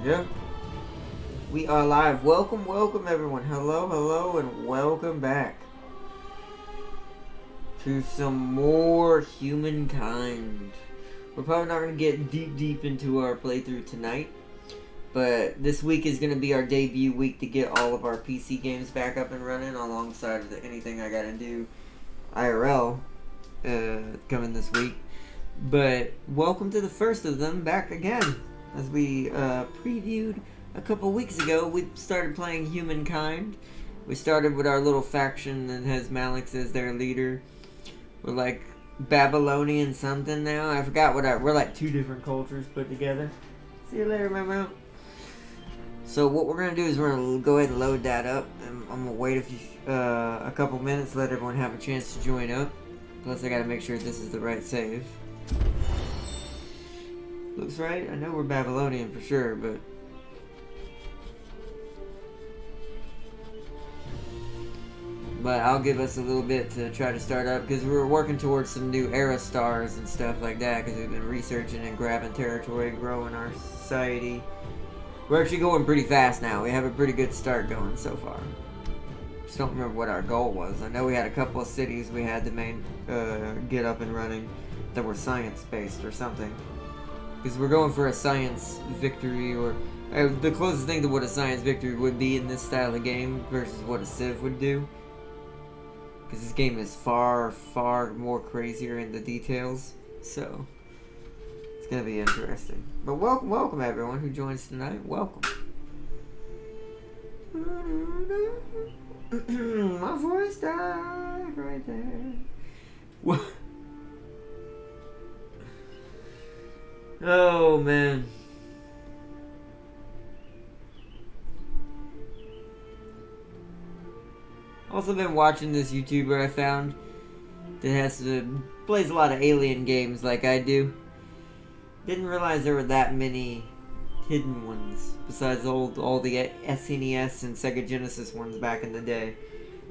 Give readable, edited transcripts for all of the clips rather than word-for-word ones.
we go. We are live. Welcome, welcome everyone. Hello, hello, and welcome back to some more Humankind. We're probably not going to get deep into our playthrough tonight, but this week is going to be our debut week to get all of our PC games back up and running alongside of anything I got to do IRL coming this week. But welcome to the first of them back again. As we previewed a couple weeks ago, we started playing Humankind. We started with our little faction that has Malix as their leader. We're like Babylonian something now. I forgot what we're like two different cultures put together. See you later, my. So what we're gonna do is we're gonna go ahead and load that up. And I'm gonna wait a couple minutes, let everyone have a chance to join up. Plus, I gotta make sure this is the right save. Looks right. I know we're Babylonian for sure, but I'll give us a little bit to try to start up because we're working towards some new era stars and stuff like that because we've been researching and grabbing territory, growing our society. We're actually going pretty fast now. We have a pretty good start going so far. Just don't remember what our goal was. I know we had a couple of cities we had to get up and running that were science-based or something. Because we're going for a science victory, or the closest thing to what a science victory would be in this style of game versus what a Civ would do. Because this game is far, far more crazier in the details. So, it's going to be interesting. But welcome everyone who joins tonight. Welcome. My voice died right there. What? Oh man. Also been watching this YouTuber I found that plays a lot of alien games like I do. Didn't realize there were that many hidden ones besides all the SNES and Sega Genesis ones back in the day.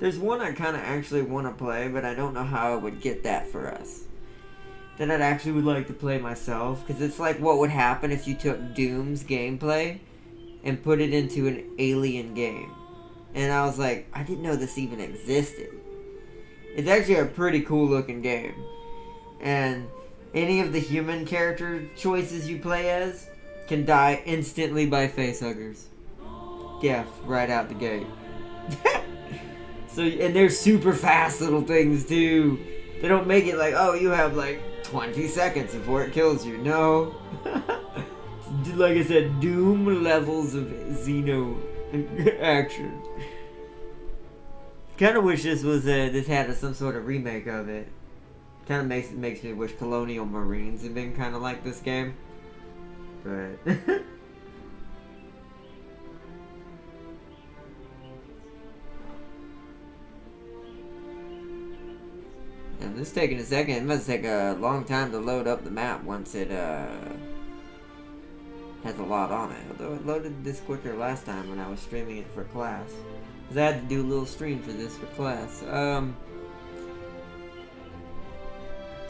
There's one I kind of actually want to play, but I don't know how I would get that for us. That I'd actually would like to play myself, because it's like what would happen if you took Doom's gameplay and put it into an alien game. And I was like, I didn't know this even existed. It's actually a pretty cool looking game. And any of the human character choices you play as can die instantly by facehuggers. Death right out the gate. So, and they're super fast little things too. They don't make it like, oh, you have like 20 seconds before it kills you. No. Like I said, Doom levels of Xeno action. Kind of wish this had some sort of remake of it. Kind of makes me wish Colonial Marines had been kind of like this game. But and this is taking a second. It must take a long time to load up the map once it has a lot on it. Although it loaded this quicker last time when I was streaming it for class. Because I had to do a little stream for this for class.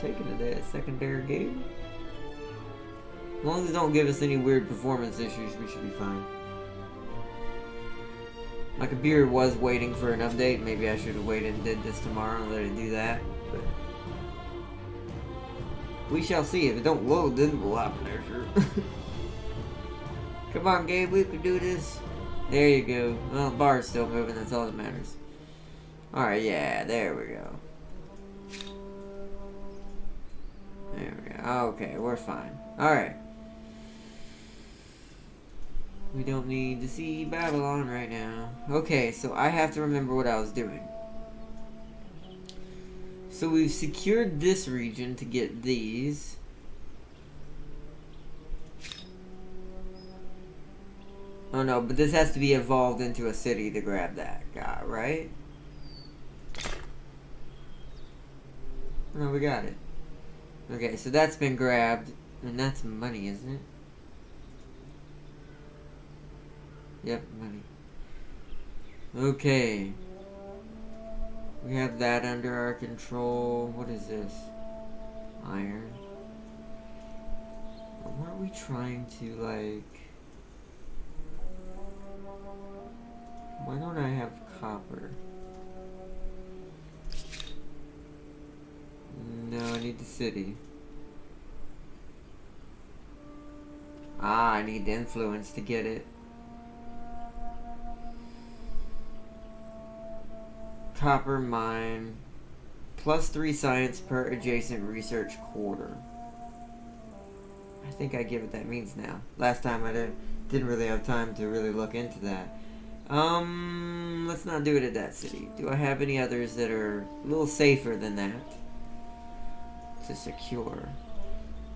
Taking it as a secondary game. As long as it don't give us any weird performance issues, we should be fine. My computer was waiting for an update. Maybe I should have waited and did this tomorrow and let it do that. But we shall see. If it don't load, then we'll happen there, sure. Come on, Gabe, we can do this. There you go. Well, the bar's still moving, that's all that matters. Alright, yeah, there we go. There we go. Okay, we're fine. Alright. We don't need to see Babylon right now. Okay, so I have to remember what I was doing. So we've secured this region to get these. Oh no, but this has to be evolved into a city to grab that guy, right? No, we got it. Okay, so that's been grabbed. And that's money, isn't it? Yep, money. Okay. We have that under our control. What is this? Iron. Weren't we trying to, like... Why don't I have copper? No, I need the city. Ah, I need the influence to get it. Copper mine. +3 science per adjacent research quarter. I think I get what that means now. Last time I didn't really have time to really look into that. Let's not do it at that city. Do I have any others that are a little safer than that to secure?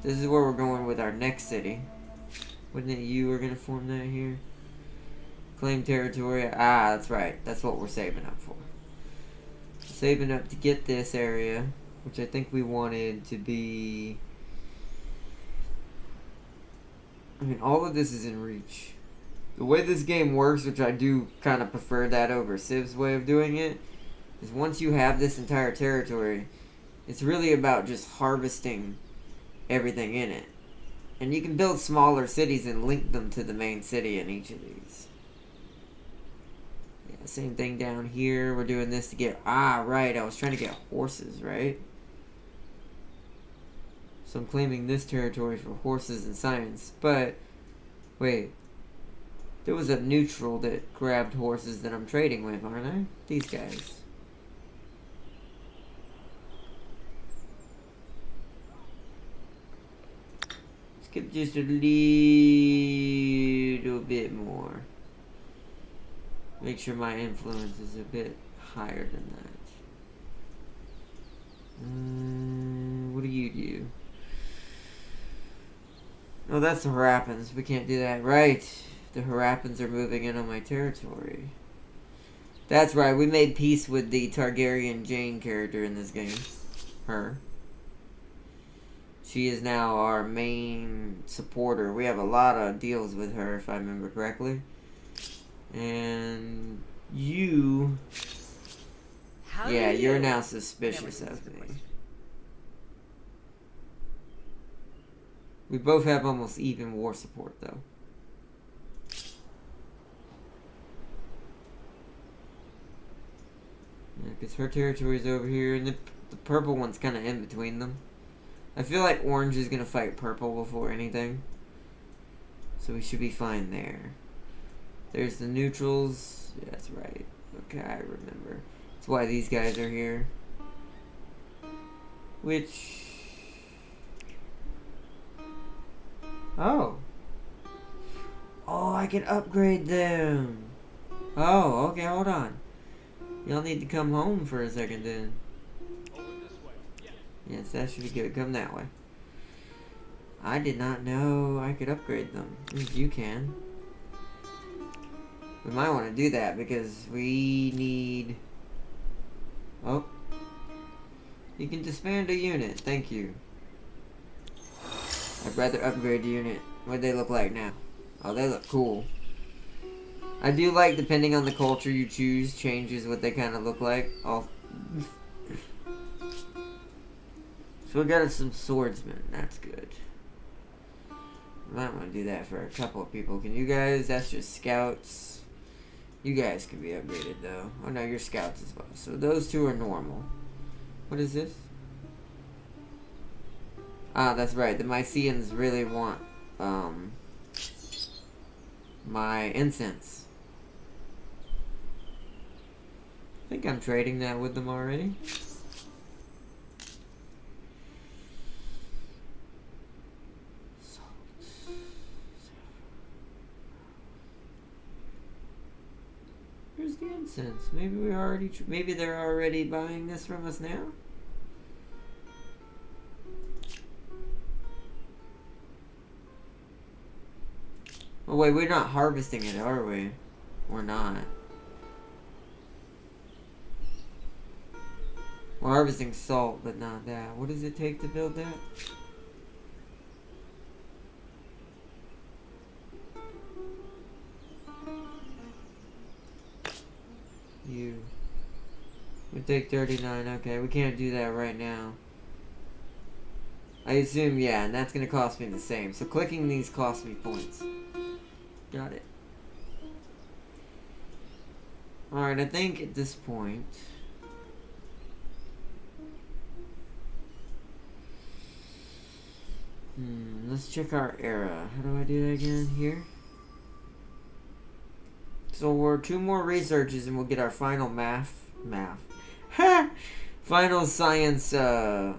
This is where we're going with our next city. Wasn't it you were going to form that here? Claim territory. Ah, that's right. That's what we're saving up for. Saving up to get this area, which I think we wanted to be... I mean, all of this is in reach. The way this game works, which I do kind of prefer that over Civ's way of doing it, is once you have this entire territory, it's really about just harvesting everything in it. And you can build smaller cities and link them to the main city in each of these. Yeah, same thing down here. We're doing this to get... Ah, right. I was trying to get horses, right? So I'm claiming this territory for horses and science. But, wait. There was a neutral that grabbed horses that I'm trading with, aren't I? These guys. Skip just a little bit more. Make sure my influence is a bit higher than that. What do you do? Oh, that's the Harappans. We can't do that. Right. The Harappans are moving in on my territory. That's right. We made peace with the Targaryen Jane character in this game. Her. She is now our main supporter. We have a lot of deals with her, if I remember correctly. And you... Yeah, you're now suspicious of me. We both have almost even war support, though. Yeah, because her territory is over here, and the purple one's kind of in between them. I feel like orange is going to fight purple before anything. So we should be fine there. There's the neutrals. Yeah, that's right. Okay, I remember. That's why these guys are here. Which... Oh. Oh, I can upgrade them. Oh, okay, hold on. Y'all need to come home for a second then. Yes, that should be good. Come that way. I did not know I could upgrade them. You can. We might want to do that because we need... Oh. You can disband a unit. Thank you. I'd rather upgrade the unit. What do they look like now? Oh, they look cool. I do like, depending on the culture you choose, changes what they kind of look like. Oh. So we got us some swordsmen. That's good. Might want to do that for a couple of people. Can you guys? That's just scouts. You guys can be upgraded though. Oh no, you're scouts as well. So those two are normal. What is this? Ah, that's right. The Mycenaeans really want my incense. I think I'm trading that with them already. Where's the incense? Maybe we already. Maybe they're already buying this from us now. Oh wait, we're not harvesting it, are we? We're not. We're harvesting salt, but not that. What does it take to build that? You. We take 39. Okay, we can't do that right now. I assume, yeah, and that's going to cost me the same. So clicking these costs me points. Got it. Alright, I think at this point... let's check our era. How do I do that again? Here? So we're 2 more researches and we'll get our final math. Final science era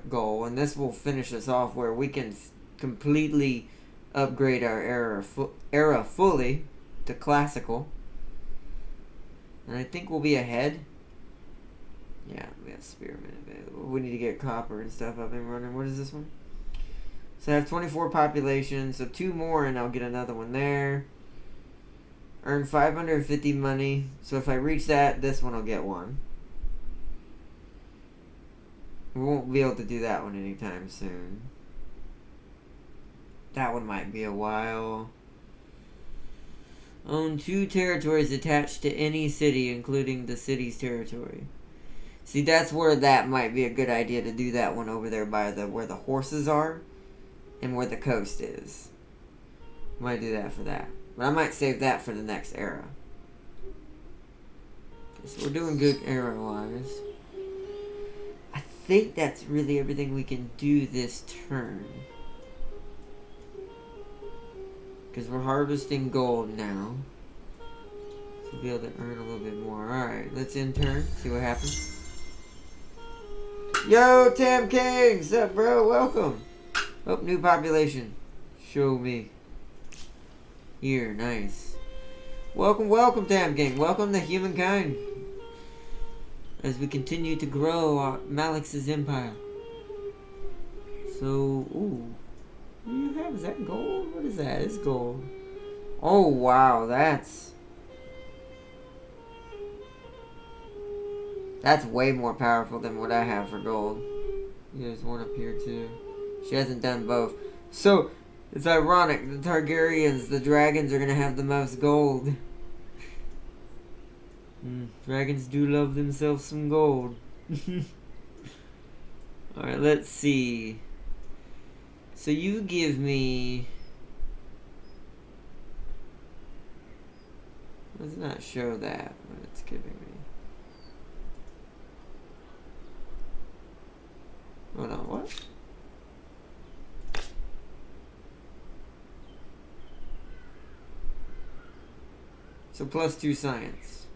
goal. And this will finish us off where we can completely upgrade our era fully to classical. And I think we'll be ahead. Yeah, we got spearmint available. We need to get copper and stuff up and running. What is this one? So I have 24 population, so 2 more and I'll get another one there. Earn 550 money. So if I reach that, this one will get one. We won't be able to do that one anytime soon. That one might be a while. Own 2 territories attached to any city, including the city's territory. See, that's where that might be a good idea to do that one over there by where the horses are and where the coast is. Might do that for that. But I might save that for the next era. Okay, so we're doing good era-wise. I think that's really everything we can do this turn. Because we're harvesting gold now. So we'll be able to earn a little bit more. Alright, let's end turn. See what happens. Yo, Tam King! What's up, bro? Welcome. Oh, new population. Show me. Here, nice. Welcome, Tam King. Welcome to Humankind. As we continue to grow Malix's empire. So, ooh. What do you have? Is that gold? What is that? It's gold. Oh, wow. That's way more powerful than what I have for gold. There's one up here, too. She hasn't done both. So, it's ironic. The Targaryens, the dragons, are going to have the most gold. Dragons do love themselves some gold. Alright, let's see. So you give me... Does not show that what it's giving me. Hold on, what? So +2 science.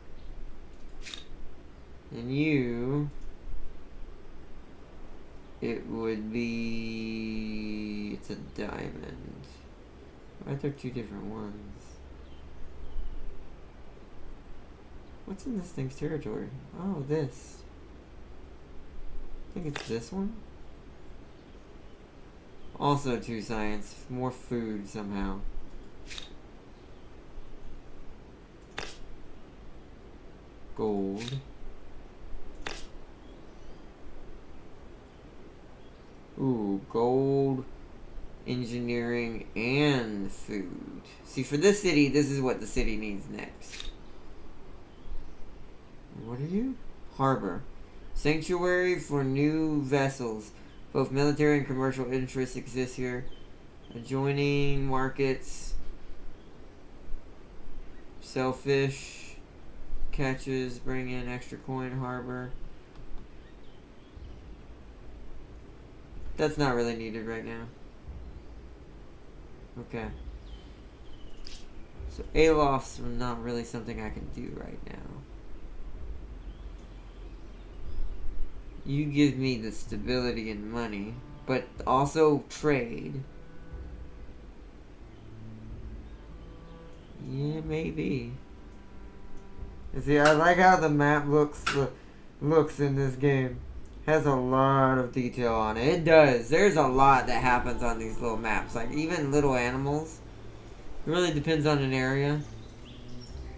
And you... It would be... It's a diamond. Why are there 2 different ones? What's in this thing's territory? Oh, this. I think it's this one. Also 2 science. More food somehow. Gold. Ooh, gold, engineering, and food. See, for this city, this is what the city needs next. What are you? Harbor. Sanctuary for new vessels. Both military and commercial interests exist here. Adjoining markets. Sell fish. Catches. Bring in extra coin. Harbor. That's not really needed right now. Okay. So Alof's not really something I can do right now. You give me the stability and money, but also trade. Yeah, maybe. See, I like how the map looks in this game. Has a lot of detail on it. It does. There's a lot that happens on these little maps. Like, even little animals. It really depends on an area.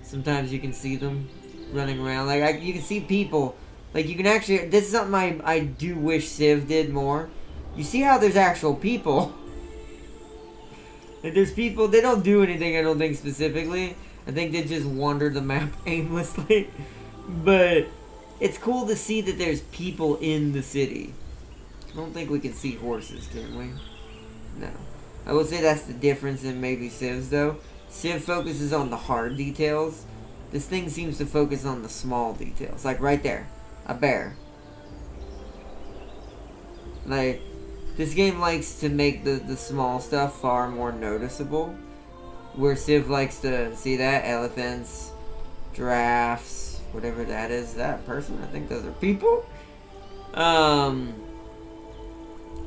Sometimes you can see them running around. Like, you can see people. Like, you can actually... This is something I do wish Civ did more. You see how there's actual people. Like, there's people... They don't do anything, I don't think, specifically. I think they just wander the map aimlessly. But... It's cool to see that there's people in the city. I don't think we can see horses, can we? No. I will say that's the difference in maybe Civ's, though. Civ focuses on the hard details, This thing seems to focus on the small details. Like right there. A bear. Like, this game likes to make the small stuff far more noticeable. Where Civ likes to see that. Elephants. Giraffes. Whatever that is. Is that a person? I think those are people.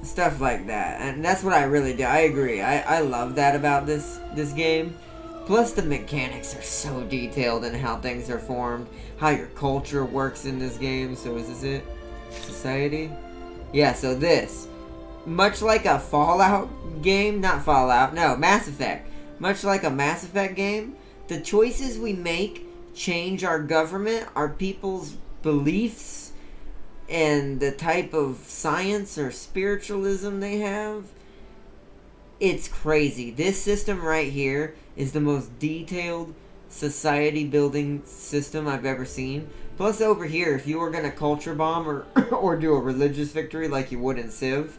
Stuff like that. And that's what I really do. I agree. I love that about this game. Plus the mechanics are so detailed in how things are formed. How your culture works in this game. So is this it? Society? Yeah, so this. Much like a Fallout game. Not Fallout. No, Mass Effect. Much like a Mass Effect game. The choices we make change our government. Our people's beliefs. And the type of science or spiritualism they have. It's crazy. This system right here is the most detailed society building system I've ever seen. Plus over here, if you were going to culture bomb or do a religious victory like you would in Civ,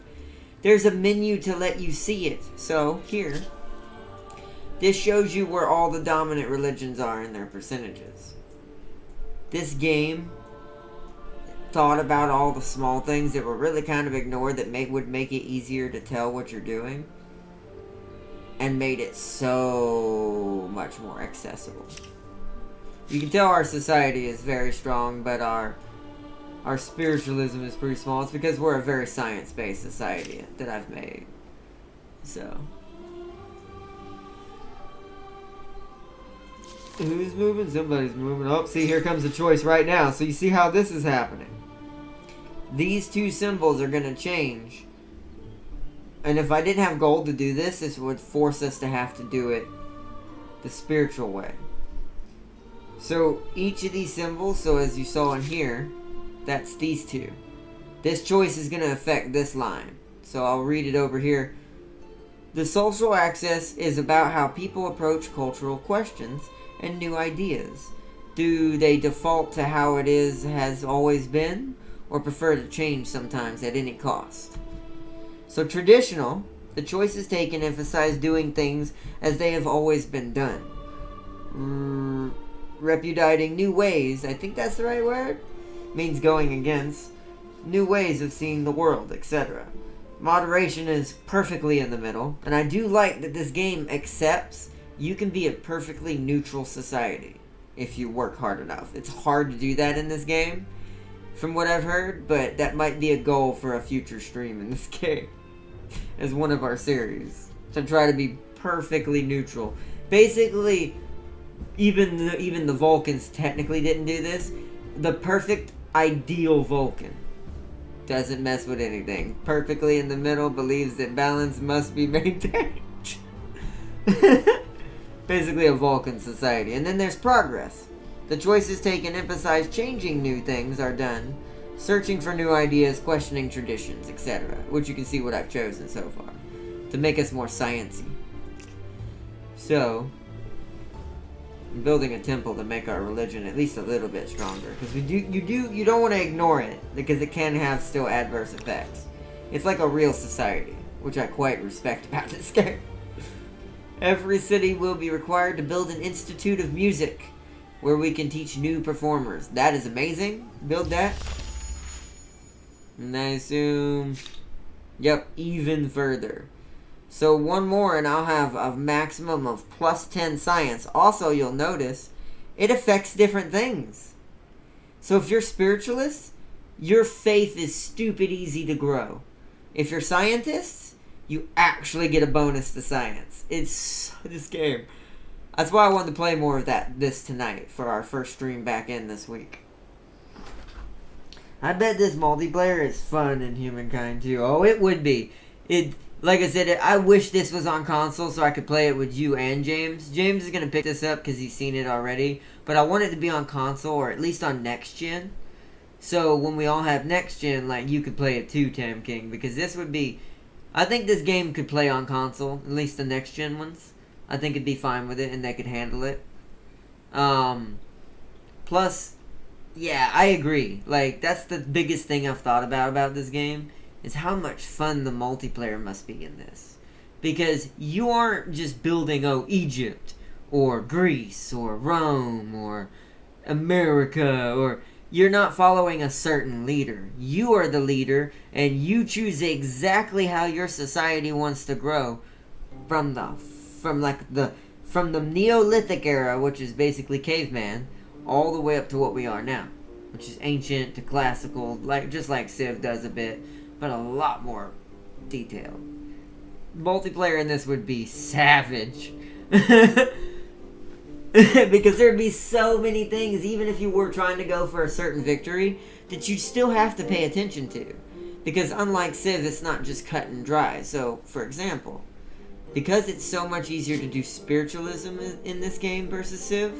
there's a menu to let you see it. So here, this shows you where all the dominant religions are in their percentages. This game thought about all the small things that were really kind of ignored that would make it easier to tell what you're doing. And made it so much more accessible. You can tell our society is very strong, but our spiritualism is pretty small. It's because we're a very science-based society that I've made. So. Who's moving? Somebody's moving. Oh, see, here comes the choice right now. So you see how this is happening. These two symbols are going to change. And if I didn't have gold to do this, this would force us to have to do it the spiritual way. So each of these symbols, so as you saw in here, that's these two. This choice is going to affect this line. So I'll read it over here. The social axis is about how people approach cultural questions and new ideas. Do they default to how it has always been, or prefer to change sometimes at any cost? So traditional, the choices taken emphasize doing things as they have always been done. Repudiating new ways, I think that's the right word, means going against new ways of seeing the world, etc. Moderation is perfectly in the middle, and I do like that this game accepts you can be a perfectly neutral society if you work hard enough. It's hard to do that in this game, from what I've heard, but that might be a goal for a future stream in this game. As one of our series, to try to be perfectly neutral. Basically, even the Vulcans technically didn't do this. The perfect ideal Vulcan doesn't mess with anything. Perfectly in the middle, believes that balance must be maintained. Basically a Vulcan society. And then there's progress. The choices taken emphasize changing new things are done. Searching for new ideas, questioning traditions, etc. Which you can see what I've chosen so far. To make us more sciencey. So, I'm building a temple to make our religion at least a little bit stronger. Because you don't want to ignore it. Because it can have still adverse effects. It's like a real society. Which I quite respect about this game. Every city will be required to build an institute of music. Where we can teach new performers. That is amazing. Build that. And I assume, yep, even further. So one more and I'll have a maximum of plus 10 science. Also, you'll notice, it affects different things. So if you're spiritualist, your faith is stupid easy to grow. If you're scientists, you actually get a bonus to science. It's this game. That's why I wanted to play more of this tonight for our first stream back in this week. I bet this multiplayer is fun in Humankind too. Oh, it would be. Like I said, I wish this was on console so I could play it with you and James. James is going to pick this up because he's seen it already. But I want it to be on console or at least on next gen. So when we all have next gen, like you could play it too, Tam King. Because this would be... I think this game could play on console. At least the next gen ones. I think it'd be fine with it and they could handle it. Plus... Yeah, I agree. Like, that's the biggest thing I've thought about this game, is how much fun the multiplayer must be in this. Because you aren't just building, Egypt, or Greece, or Rome, or America, or you're not following a certain leader. You are the leader, and you choose exactly how your society wants to grow from the Neolithic era, which is basically caveman, all the way up to what we are now, which is ancient to classical, just like Civ does a bit, but a lot more detailed. Multiplayer in this would be savage. Because there'd be so many things, even if you were trying to go for a certain victory, that you still have to pay attention to. Because unlike Civ, it's not just cut and dry. So, for example, because it's so much easier to do spiritualism in this game versus Civ,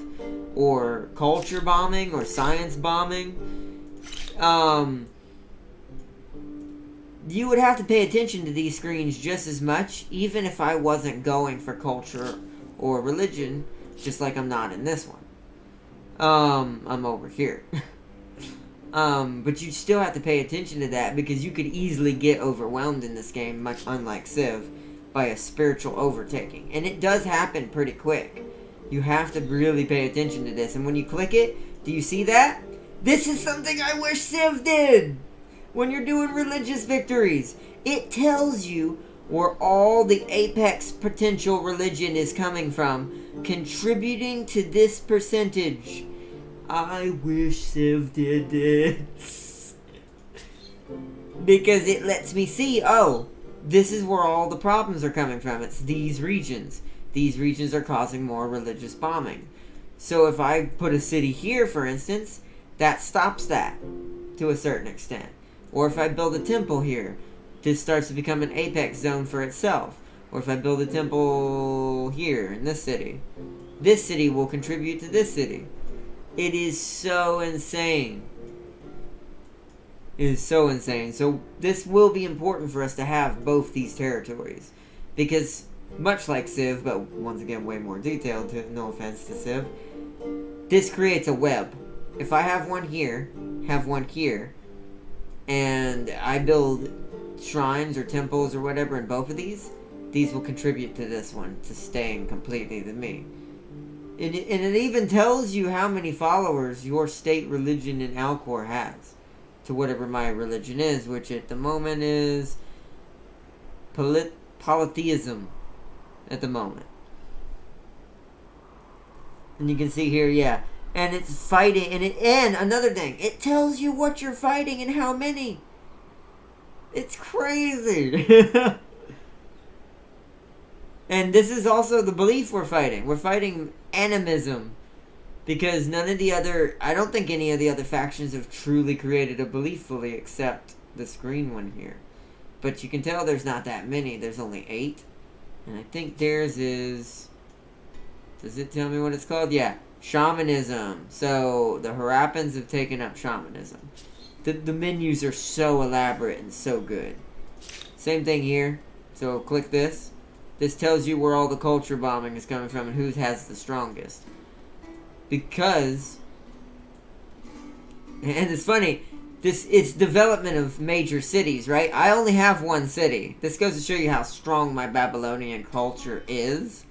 or culture bombing, or science bombing, you would have to pay attention to these screens just as much, even if I wasn't going for culture or religion, just like I'm not in this one. I'm over here. But you still have to pay attention to that, because you could easily get overwhelmed in this game, much unlike Civ, by a spiritual overtaking. And it does happen pretty quick. You have to really pay attention to this. And when you click it, do you see that? This is something I wish Civ did! When you're doing religious victories, it tells you where all the apex potential religion is coming from, contributing to this percentage. I wish Civ did this. Because it lets me see, oh, this is where all the problems are coming from. It's these regions. These regions are causing more religious bombing. So if I put a city here, for instance, that stops that to a certain extent. Or if I build a temple here, this starts to become an apex zone for itself. Or if I build a temple here in this city will contribute to this city. It is so insane. It is so insane. So this will be important for us to have both these territories. Because much like Civ, but once again way more detailed, no offense to Civ, this creates a web. If I have one here, and I build shrines or temples or whatever in both of these will contribute to this one, to staying completely to me. And it even tells you how many followers your state religion in Alcor has, to whatever my religion is, which at the moment is polytheism at the moment. And you can see here, yeah, and it's fighting, and another thing, it tells you what you're fighting and how many. It's crazy. And this is also the belief we're fighting. We're fighting animism. Because I don't think any of the other factions have truly created a belief fully, except this green one here. But you can tell there's not that many. There's only 8. And I think theirs is... Does it tell me what it's called? Yeah. Shamanism. So the Harappans have taken up shamanism. The menus are so elaborate and so good. Same thing here. So click this. This tells you where all the culture bombing is coming from and who has the strongest. Because, and it's funny, it's development of major cities, right? I only have one city. This goes to show you how strong my Babylonian culture is.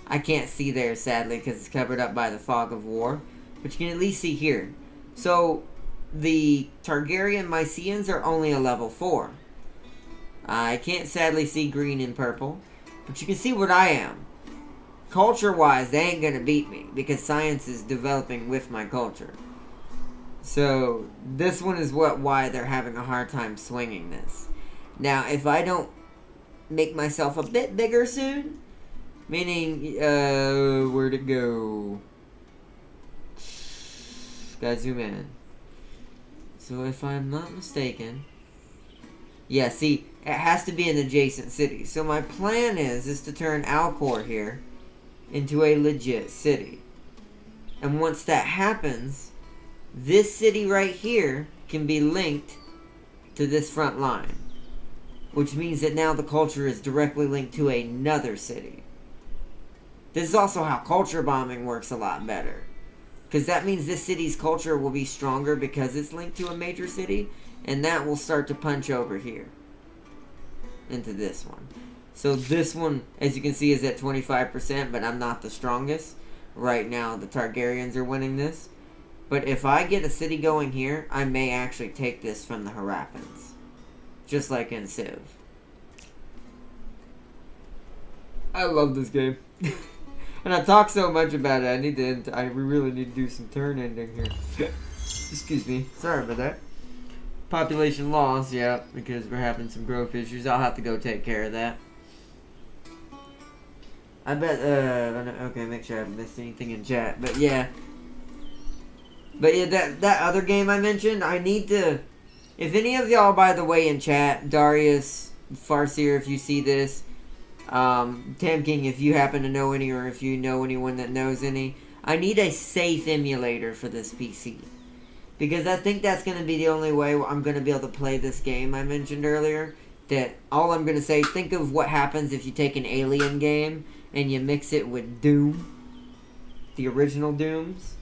I can't see there, sadly, because it's covered up by the fog of war. But you can at least see here. So, the Targaryen Mycenaeans are only a level 4. I can't sadly see green and purple. But you can see what I am. Culture-wise, they ain't gonna beat me, because science is developing with my culture. So, this one is why they're having a hard time swinging this. Now, if I don't make myself a bit bigger soon, meaning, where'd it go? Gotta zoom in. So, if I'm not mistaken... Yeah, see, it has to be an adjacent city. So my plan is to turn Alcor here into a legit city. And once that happens, this city right here can be linked to this front line. Which means that now the culture is directly linked to another city. This is also how culture bombing works a lot better. Because that means this city's culture will be stronger because it's linked to a major city. And that will start to punch over here into this one. So this one, as you can see, is at 25%, but I'm not the strongest. Right now, the Targaryens are winning this. But if I get a city going here, I may actually take this from the Harappans. Just like in Civ. I love this game. And I talk so much about it, I really need to do some turn ending here. Excuse me. Sorry about that. Population loss, yeah, because we're having some growth issues. I'll have to go take care of that. I bet, okay, make sure I haven't missed anything in chat, but yeah. But yeah, that other game I mentioned, I need to, if any of y'all, by the way, in chat, Darius, Farseer, if you see this, Tam King, if you happen to know any, or if you know anyone that knows any, I need a safe emulator for this PC. Because I think that's going to be the only way I'm going to be able to play this game I mentioned earlier. That all I'm going to say, think of what happens if you take an Alien game and you mix it with Doom. The original Dooms.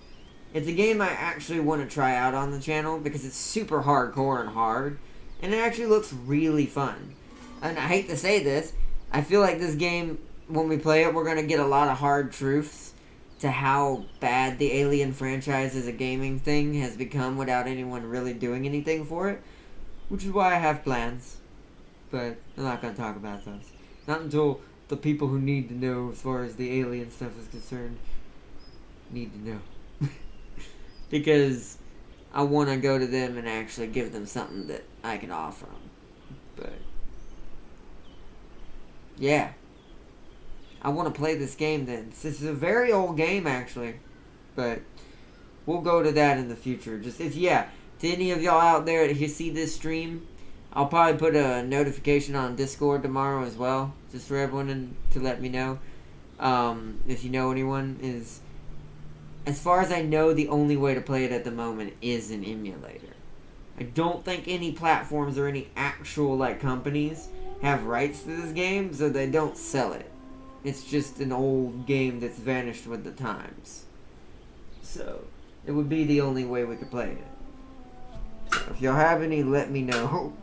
It's a game I actually want to try out on the channel because it's super hardcore and hard. And it actually looks really fun. And I hate to say this, I feel like this game, when we play it, we're going to get a lot of hard truths to how bad the Alien franchise as a gaming thing has become without anyone really doing anything for it. Which is why I have plans. But I'm not going to talk about those. Not until the people who need to know as far as the Alien stuff is concerned need to know. Because I want to go to them and actually give them something that I can offer them. But yeah. I want to play this game then. This is a very old game actually. But we'll go to that in the future. Just if, yeah, to any of y'all out there if you see this stream, I'll probably put a notification on Discord tomorrow as well. Just for everyone to let me know. If you know anyone is... As far as I know, the only way to play it at the moment is an emulator. I don't think any platforms or any actual like companies have rights to this game, so they don't sell it. It's just an old game that's vanished with the times. So, it would be the only way we could play it. So, if y'all have any, let me know.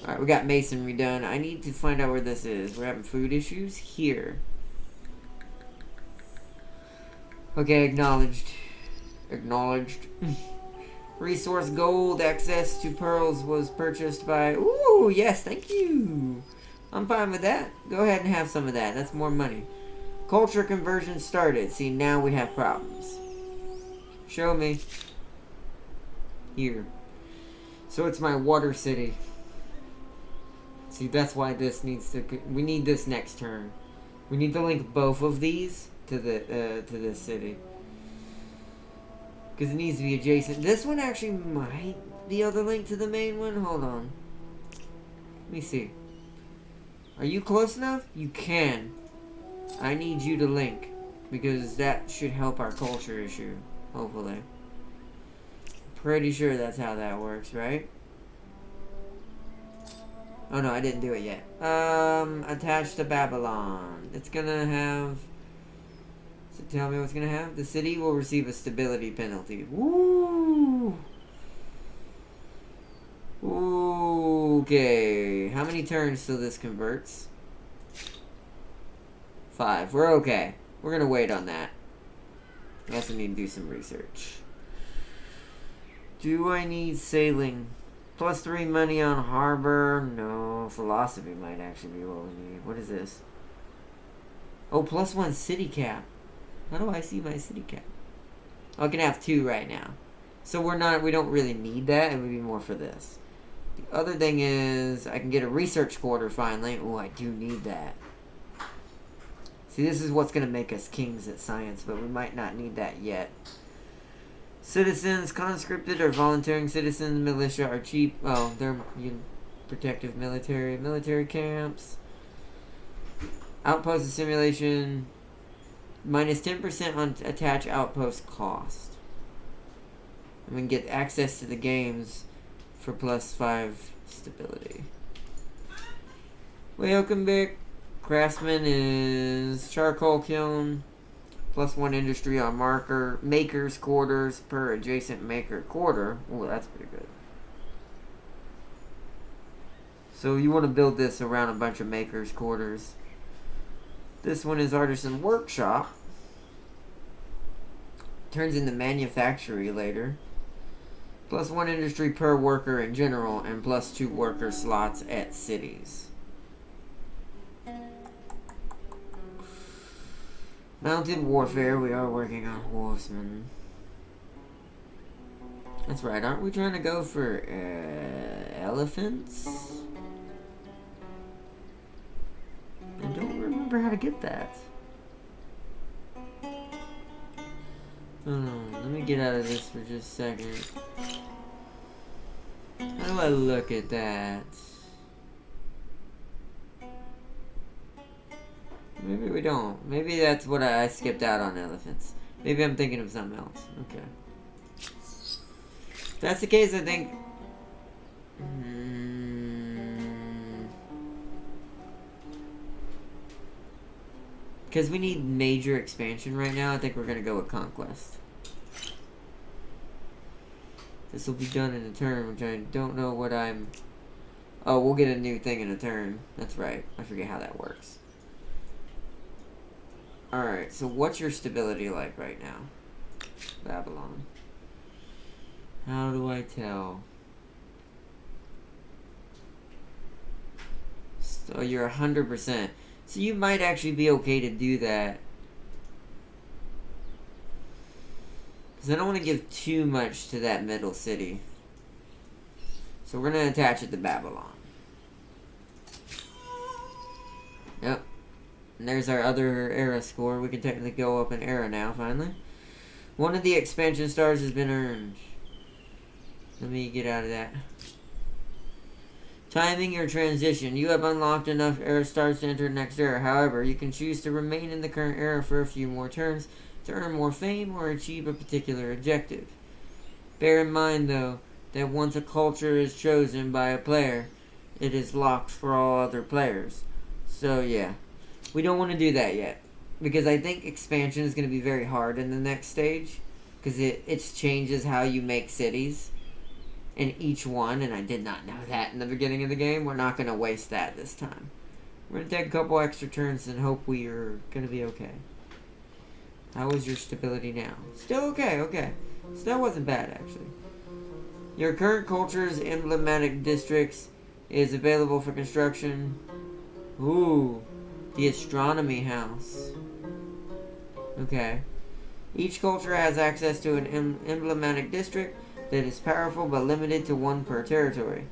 Alright, we got masonry done. I need to find out where this is. We're having food issues here. Okay, acknowledged. Acknowledged. Resource gold access to pearls was purchased by... Ooh, yes, thank you. I'm fine with that. Go ahead and have some of that. That's more money. Culture conversion started. See, now we have problems. Show me. Here. So it's my water city. See, that's why this needs to... We need this next turn. We need to link both of these to this city. Because it needs to be adjacent. This one actually might be able to link to the main one. Hold on. Let me see. Are you close enough? You can. I need you to link. Because that should help our culture issue. Hopefully. Pretty sure that's how that works, right? Oh no, I didn't do it yet. Attached to Babylon. It's gonna have... So tell me what's gonna have. The city will receive a stability penalty. Woo! Okay. How many turns till this converts? 5. We're okay. We're gonna wait on that. I also need to do some research. Do I need sailing? +3 money on harbor. No. Philosophy might actually be what we need. What is this? Oh, +1 city cap. How do I see my city cap? Oh, I can have 2 right now. So we don't really need that. It would be more for this. The other thing is, I can get a research quarter finally. Oh, I do need that. See, this is what's going to make us kings at science, but we might not need that yet. Citizens, conscripted or volunteering citizens, militia are cheap. Oh, they're protective military. Military camps. Outpost simulation. Minus 10% on attach outpost cost. And we can get access to the games for +5 stability. Welcome back. Craftsman is charcoal kiln. +1 industry on marker. Maker's quarters per adjacent maker quarter. Oh, that's pretty good. So you want to build this around a bunch of makers' quarters. This one is Artisan Workshop. Turns into Manufactory later. +1 industry per worker in general, and +2 worker slots at cities. Mounted warfare, we are working on horsemen. That's right, aren't we trying to go for elephants? I don't remember how to get that. Let me get out of this for just a second. How do I look at that? Maybe we don't. Maybe that's what I skipped out on elephants. Maybe I'm thinking of something else. Okay. If that's the case, I think... Because we need major expansion right now, I think we're going to go with Conquest. This will be done in a turn, which I don't know what I'm... Oh, we'll get a new thing in a turn. That's right. I forget how that works. Alright, so what's your stability like right now? Babylon. How do I tell? So you're 100%. So you might actually be okay to do that. Because I don't want to give too much to that middle city. So we're going to attach it to Babylon. Yep. And there's our other era score. We can technically go up an era now, finally. One of the expansion stars has been earned. Let me get out of that. Timing your transition. You have unlocked enough era stars to enter the next era. However, you can choose to remain in the current era for a few more turns to earn more fame or achieve a particular objective. Bear in mind, though, that once a culture is chosen by a player, it is locked for all other players. So, yeah. We don't want to do that yet. Because I think expansion is going to be very hard in the next stage. Because it changes how you make cities. In each one, and I did not know that in the beginning of the game. We're not going to waste that this time. We're going to take a couple extra turns and hope we are going to be okay. How is your stability now? Still okay, okay. Still wasn't bad, actually. Your current culture's emblematic districts is available for construction. Ooh, the astronomy house. Okay. Each culture has access to an emblematic district that is powerful but limited to one per territory.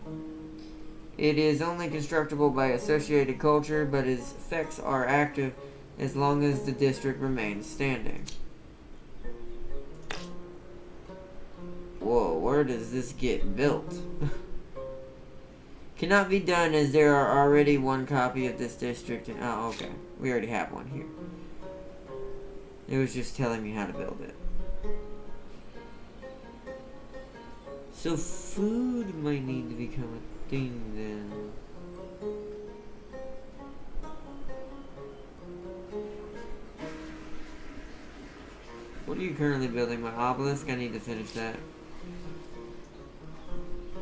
It is only constructible by associated culture, but its effects are active as long as the district remains standing. Whoa, where does this get built? Cannot be done as there are already one copy of this district. Oh, okay. We already have one here. It was just telling me how to build it. So food might need to become a thing then. What are you currently building? My obelisk? I need to finish that.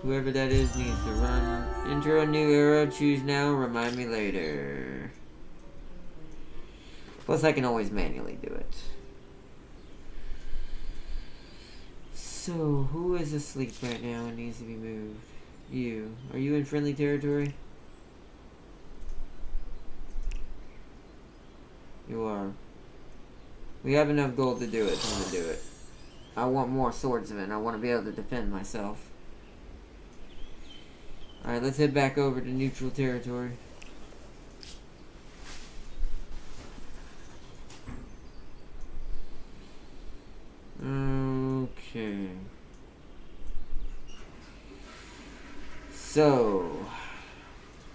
Whoever that is needs to run. Enter a new era, choose now, remind me later. Plus I can always manually do it. So, who is asleep right now and needs to be moved? You. Are you in friendly territory? You are. We have enough gold to do it, so I'm gonna do it. I want more swordsmen. I want to be able to defend myself. Alright, let's head back over to neutral territory. Okay. So,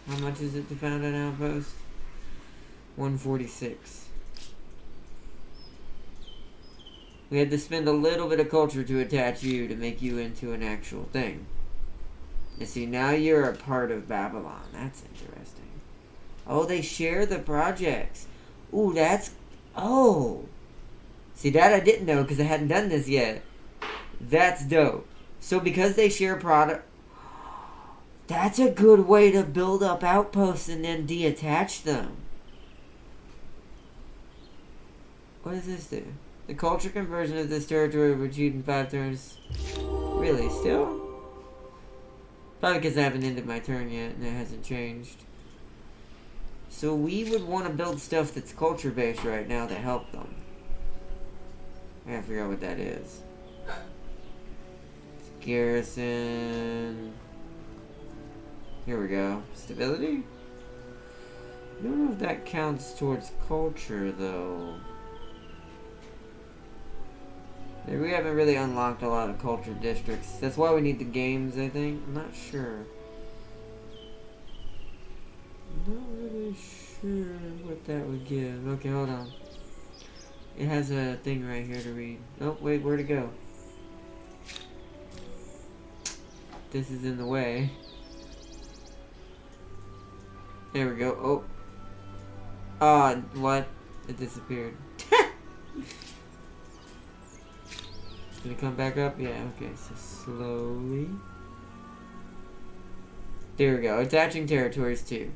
how much is it to found an outpost? 146. We had to spend a little bit of culture to attach you to make you into an actual thing. You see, now you're a part of Babylon. That's interesting. Oh, they share the projects. Ooh, that's... Oh! See, that I didn't know because I hadn't done this yet. That's dope. So because they share product... That's a good way to build up outposts and then detach them. What does this do? The culture conversion of this territory will achieve in 5 turns. Really? Still? Probably because I haven't ended my turn yet and it hasn't changed. So we would want to build stuff that's culture based right now to help them. I gotta figure out what that is. It's garrison. Here we go. Stability? I don't know if that counts towards culture though. We haven't really unlocked a lot of culture districts. That's why we need the games, I think. I'm not sure. I'm not really sure what that would give. Okay, hold on. It has a thing right here to read. Oh, wait, where'd it go? This is in the way. There we go. Oh. Ah, what? It disappeared. Gonna come back up? Yeah, okay, so slowly. There we go. Attaching territories too.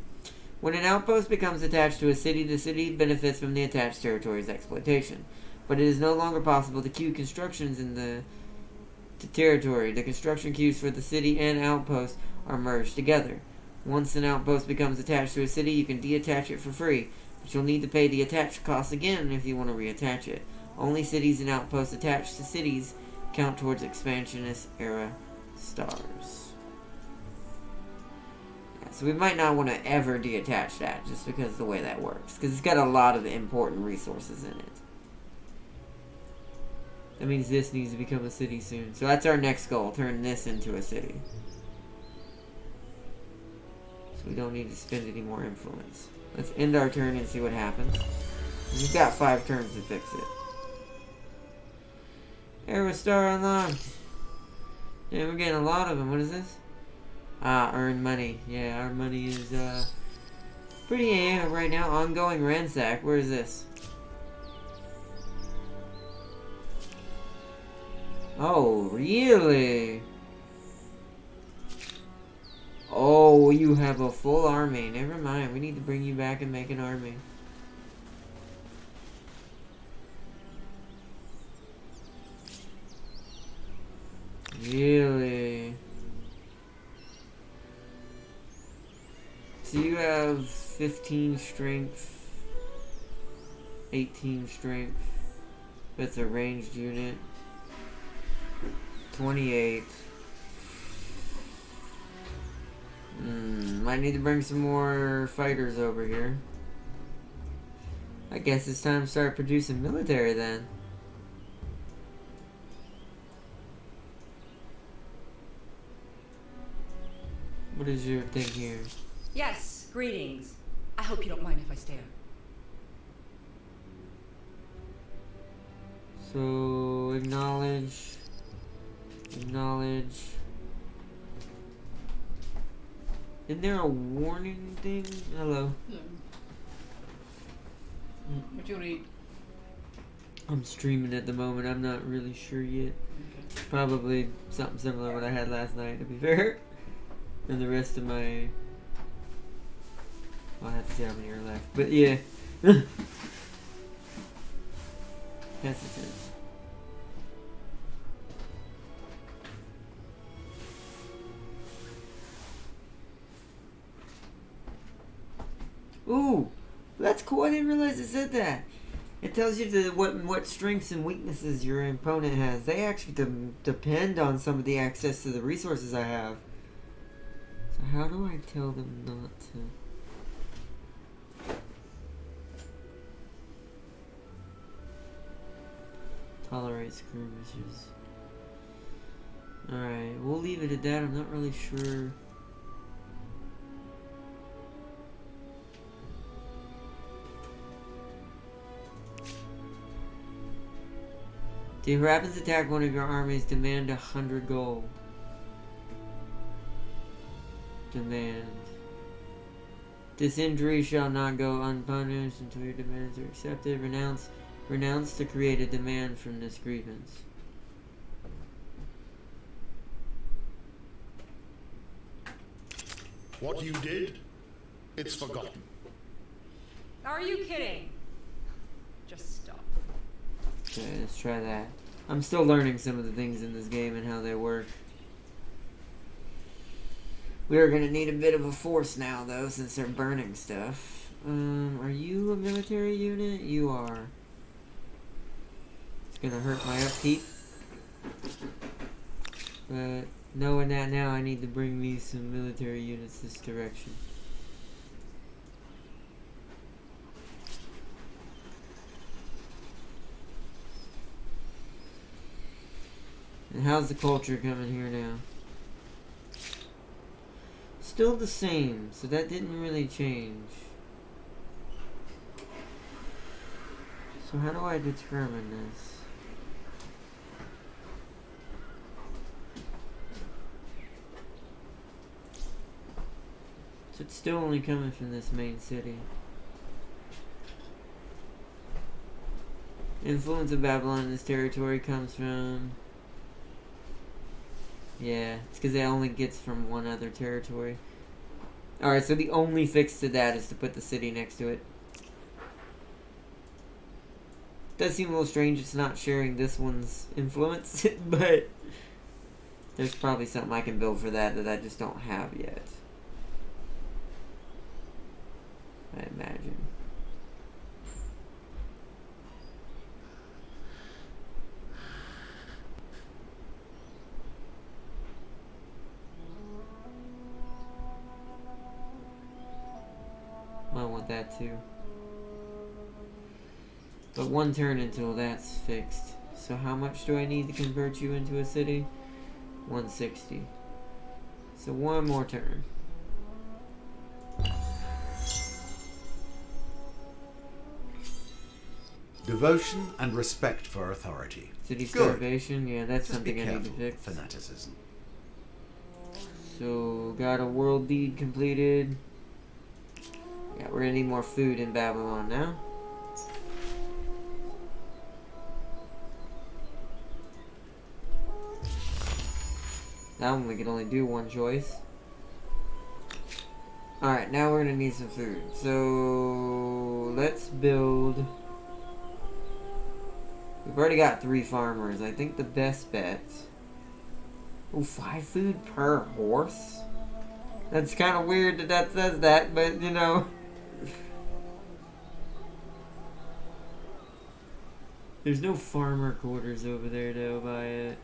When an outpost becomes attached to a city, the city benefits from the attached territory's exploitation. But it is no longer possible to queue constructions in the territory. The construction queues for the city and outpost are merged together. Once an outpost becomes attached to a city, you can deattach it for free, but you'll need to pay the attached cost again if you want to reattach it. Only cities and outposts attached to cities count towards expansionist era stars. Yeah, so we might not want to ever deattach that just because of the way that works. Because it's got a lot of important resources in it. That means this needs to become a city soon. So that's our next goal. Turn this into a city. So we don't need to spend any more influence. Let's end our turn and see what happens. We've got 5 turns to fix it. Arrow star unlocked. Yeah, we're getting a lot of them. What is this? Ah, earn money. Yeah, our money is pretty right now. Ongoing ransack. Where is this? Oh, really? Oh, you have a full army. Never mind. We need to bring you back and make an army. Really? So you have 15 strength, 18 strength. That's a ranged unit. 28. Might need to bring some more fighters over here. I guess it's time to start producing military then. What is your thing here? Yes, greetings. I hope you don't mind if I stare. So, acknowledge. Acknowledge. Isn't there a warning thing? Hello. What you wanna eat? I'm streaming at the moment. I'm not really sure yet. Okay. Probably something similar to what I had last night, to be fair. And the rest of my... I'll have to see how many are left. But yeah. That's the turn. Ooh! That's cool. I didn't realize it said that. It tells you what strengths and weaknesses your opponent has. They actually depend on some of the access to the resources I have. So how do I tell them not to? Tolerate skirmishes. Alright, we'll leave it at that. I'm not really sure. If Rapids attack one of your armies, demand 100 gold. Demand. This injury shall not go unpunished until your demands are accepted. Renounce to create a demand from this grievance. What you did, it's forgotten. Are you kidding? Just stop. Okay, let's try that. I'm still learning some of the things in this game and how they work. We are gonna need a bit of a force now, though, since they're burning stuff. Are you a military unit? You are. It's gonna hurt my upkeep. But knowing that now, I need to bring me some military units this direction. And how's the culture coming here now? Still the same, so that didn't really change. So how do I determine this? So it's still only coming from this main city. Influence of Babylon in this territory comes from... Yeah, it's because it only gets from one other territory. Alright, so the only fix to that is to put the city next to it. Does seem a little strange it's not sharing this one's influence, but there's probably something I can build for that I just don't have yet. I imagine. I want that too. But one turn until that's fixed. So how much do I need to convert you into a city? 160. So one more turn. Devotion and respect for authority. City Good. starvation, yeah, that's Just be something I need to careful fix. of fanaticism. So got a world deed completed. Yeah, we're gonna need more food in Babylon now. That one we can only do one choice. Alright, now we're gonna need some food. So let's build. We've already got 3 farmers. I think the best bet. Oh, 5 food per horse? That's kind of weird that that says that, but you know. There's no farmer quarters over there though by it.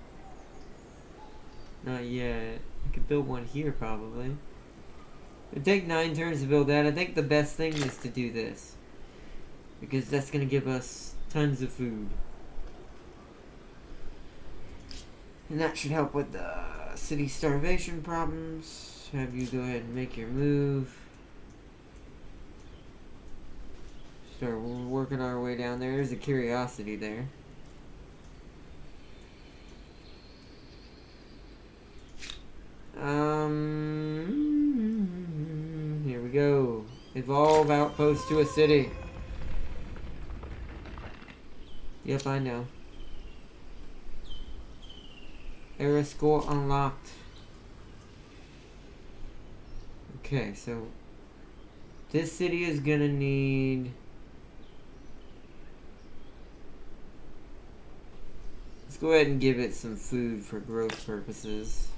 Not yet. I could build one here probably. It'd take 9 turns to build that. I think the best thing is to do this. Because that's going to give us tons of food. And that should help with the city starvation problems. Have you go ahead and make your move. Start working our way down there. There's a curiosity there. Here we go. Evolve outpost to a city. Yep, I know. Era score unlocked. Okay, so this city is gonna need. Let's go ahead and give it some food for growth purposes.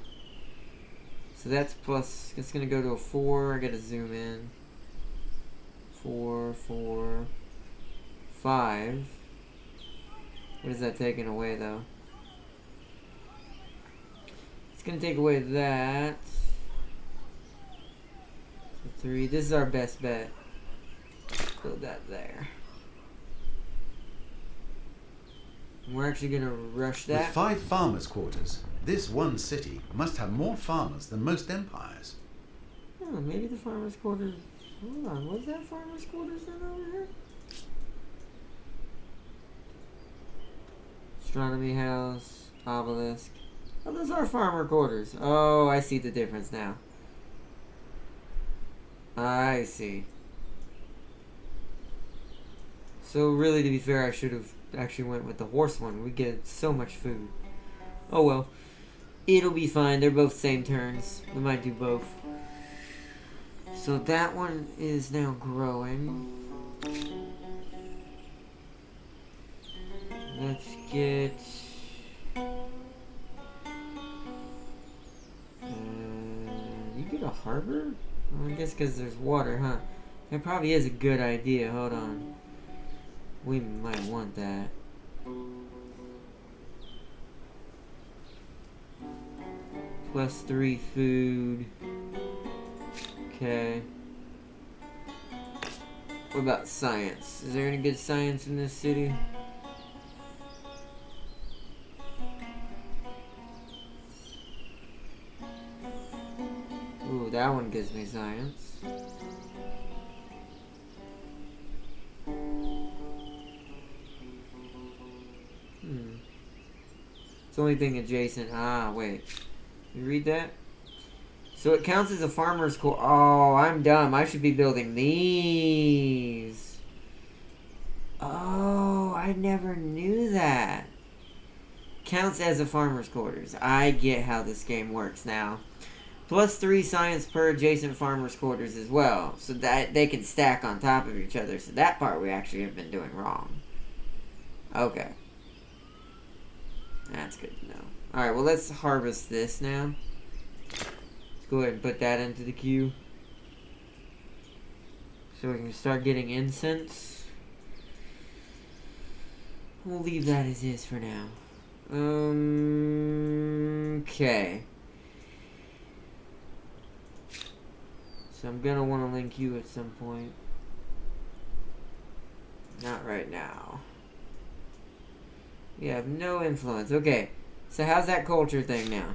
So that's plus, it's gonna go to a 4, I gotta zoom in. 4, 4, 5. What is that taking away though? It's gonna take away that. So 3, this is our best bet. Build that there. We're actually gonna rush that. With 5 farmers' quarters, this one city must have more farmers than most empires. Oh, maybe the farmer's quarters. Hold on, was that farmer's quarters then over here? Astronomy house, obelisk. Oh, those are farmer quarters. Oh, I see the difference now. I see. So really, to be fair, I should have actually went with the horse one. We get so much food. Oh well. It'll be fine. They're both same turns. We might do both. So that one is now growing. Let's get... you get a harbor? Well, I guess because there's water, huh? That probably is a good idea. Hold on. We might want that. +3 food. Okay. What about science? Is there any good science in this city? Ooh, that one gives me science. It's the only thing adjacent. Ah, wait. You read that? So it counts as a farmer's core. Oh, I'm dumb. I should be building these. Oh, I never knew that. Counts as a farmer's quarters. I get how this game works now. +3 science per adjacent farmer's quarters as well. So that they can stack on top of each other. So that part we actually have been doing wrong. Okay. That's good to know. Alright, well let's harvest this now. Let's go ahead and put that into the queue. So we can start getting incense. We'll leave that as is for now. Okay. So I'm gonna want to link you at some point. Not right now. You have no influence. Okay. So how's that culture thing now?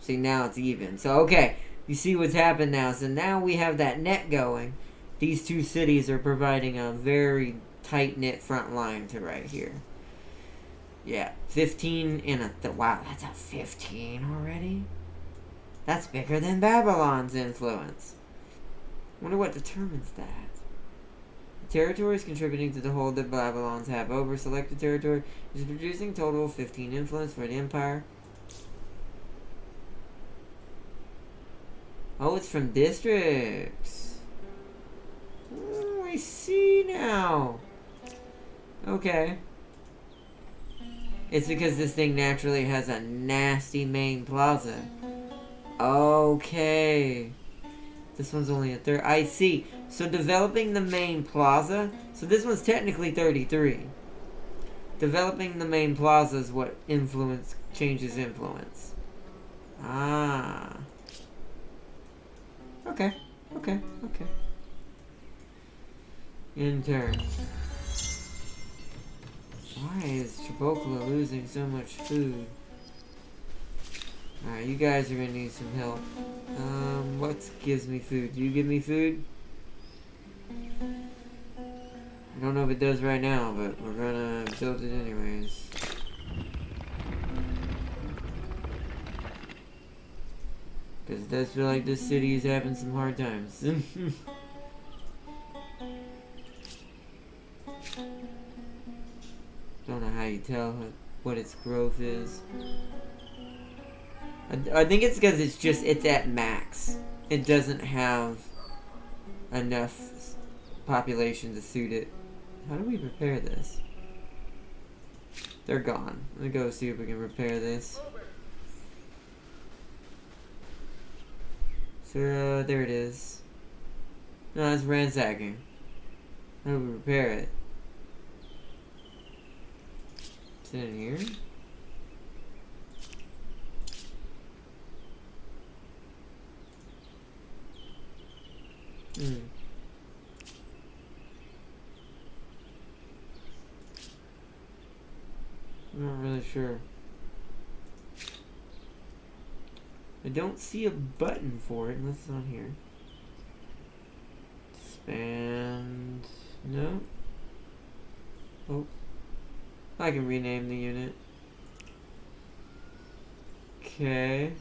See, now it's even. So, okay. You see what's happened now. So now we have that net going. These two cities are providing a very tight-knit front line to right here. Yeah. 15 and a... wow, that's a 15 already? That's bigger than Babylon's influence. Wonder what determines that. Territories contributing to the hold that Babylons have over selected territory is producing a total of 15 influence for the empire. Oh, it's from districts. Oh, I see now. Okay. It's because this thing naturally has a nasty main plaza. Okay. This one's only a third. I see. So developing the main plaza. So this one's technically 33. Developing the main plaza is what changes influence. Ah. Okay. Okay. Okay. In turn. Why is Tribokla losing so much food? Alright, you guys are gonna need some help. What gives me food? Do you give me food? I don't know if it does right now, but we're gonna build it anyways. Because it does feel like this city is having some hard times. Don't know how you tell what its growth is. I think it's because it's at max. It doesn't have enough population to suit it. How do we repair this? They're gone. Let me go see if we can repair this. So, there it is. No, it's ransacking. How do we repair it? Is it in here? I'm not really sure. I don't see a button for it unless it's on here. Expand. No. Oh. I can rename the unit. Okay.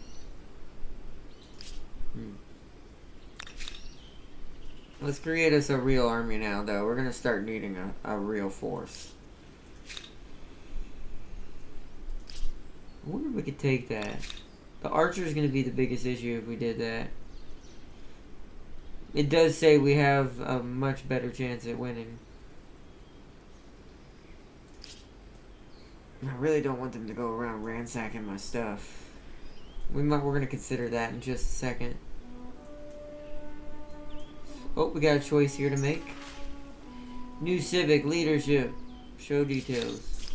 Let's create us a real army now, though. We're gonna start needing a real force. I wonder if we could take that. The archer is gonna be the biggest issue if we did that. It does say we have a much better chance at winning. I really don't want them to go around ransacking my stuff. We're gonna consider that in just a second. Oh, we got a choice here to make. New civic leadership. Show details.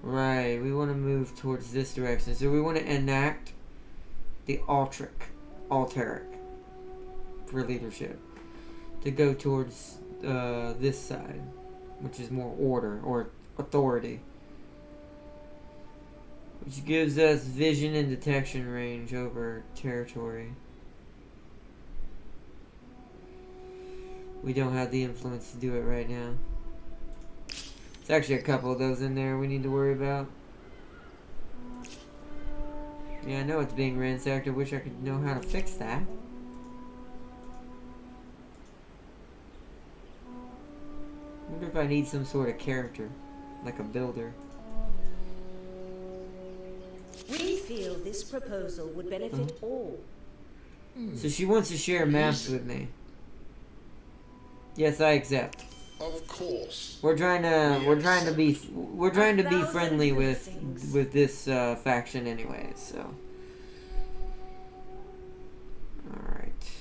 Right, we want to move towards this direction. So we want to enact the Alteric for leadership. To go towards this side, which is more order or authority. Which gives us vision and detection range over territory. We don't have the influence to do it right now. There's actually a couple of those in there we need to worry about. Yeah, I know it's being ransacked. I wish I could know how to fix that. I wonder if I need some sort of character, like a builder. We feel this proposal would benefit all. So she wants to share maps with me. Yes, I accept. Of course. We're trying to be friendly with this faction anyway. So, all right.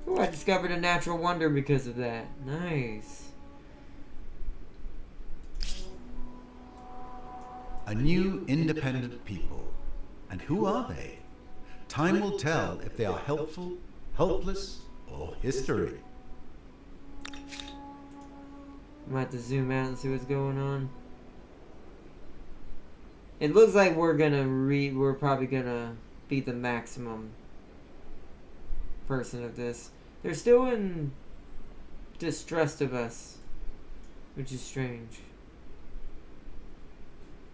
Oh, I discovered a natural wonder because of that. Nice. A new independent people. And who are they? Time will tell if they are helpful, helpless, or history. I'm about to zoom out and see what's going on. It looks like we're probably gonna be the maximum person of this. They're still in distrust of us, which is strange.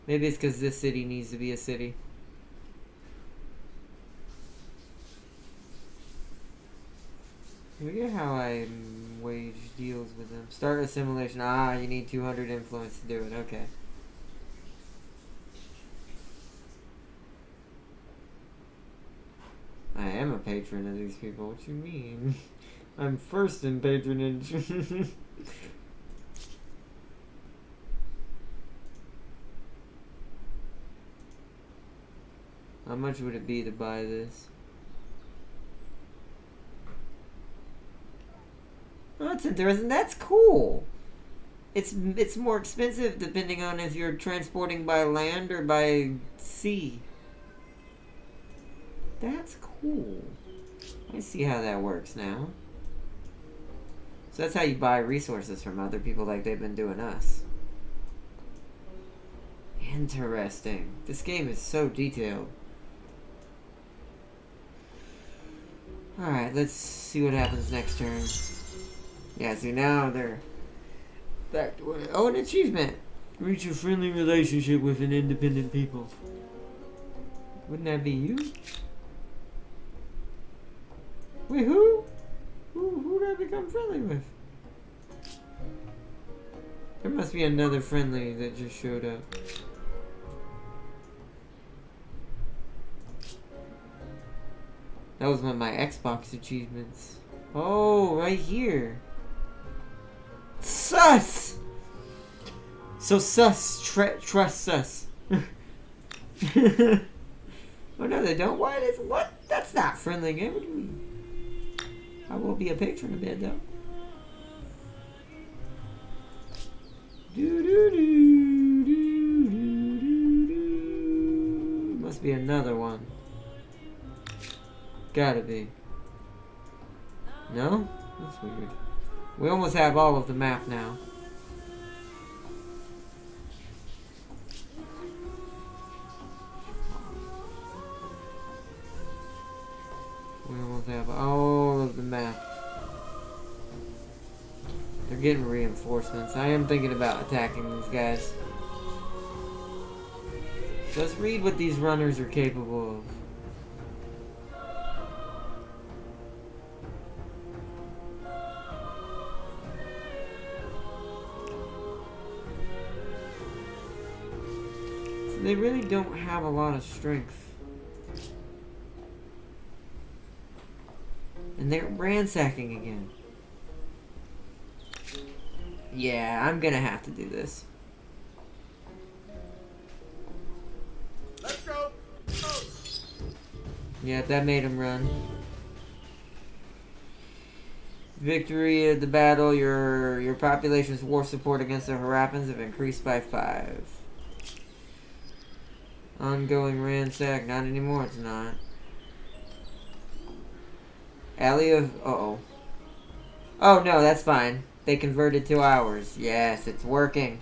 Maybe it's because this city needs to be a city. Look at how I wage deals with them. Start assimilation. Ah, you need 200 influence to do it. Okay. I am a patron of these people. What you mean? I'm first in patronage. How much would it be to buy this? Oh, that's interesting. That's cool. It's more expensive depending on if you're transporting by land or by sea. That's cool. I see how that works now. So that's how you buy resources from other people like they've been doing us. Interesting. This game is so detailed. Alright, let's see what happens next turn. Yeah, see now they're back to where... Oh, an achievement! Reach a friendly relationship with an independent people. Wouldn't that be you? Wait, who? Who did I become friendly with? There must be another friendly that just showed up. That was one of my Xbox achievements. Oh, right here. Sus! So sus, trust sus. Oh no, they don't? What? That's not friendly game. What do you mean? I will be a patron of it though. Must be another one. Gotta be. No? That's weird. We almost have all of the map now. We almost have all of the map. They're getting reinforcements. I am thinking about attacking these guys. Let's read what these runners are capable of. So they really don't have a lot of strength. And they're ransacking again. Yeah, I'm gonna have to do this. Let's go. Yeah, that made him run. Victory of the battle. Your population's war support against the Harappans have increased by 5. Ongoing ransack. Not anymore, it's not. Alley of... Uh-oh. Oh, no, that's fine. They converted to ours. Yes, it's working.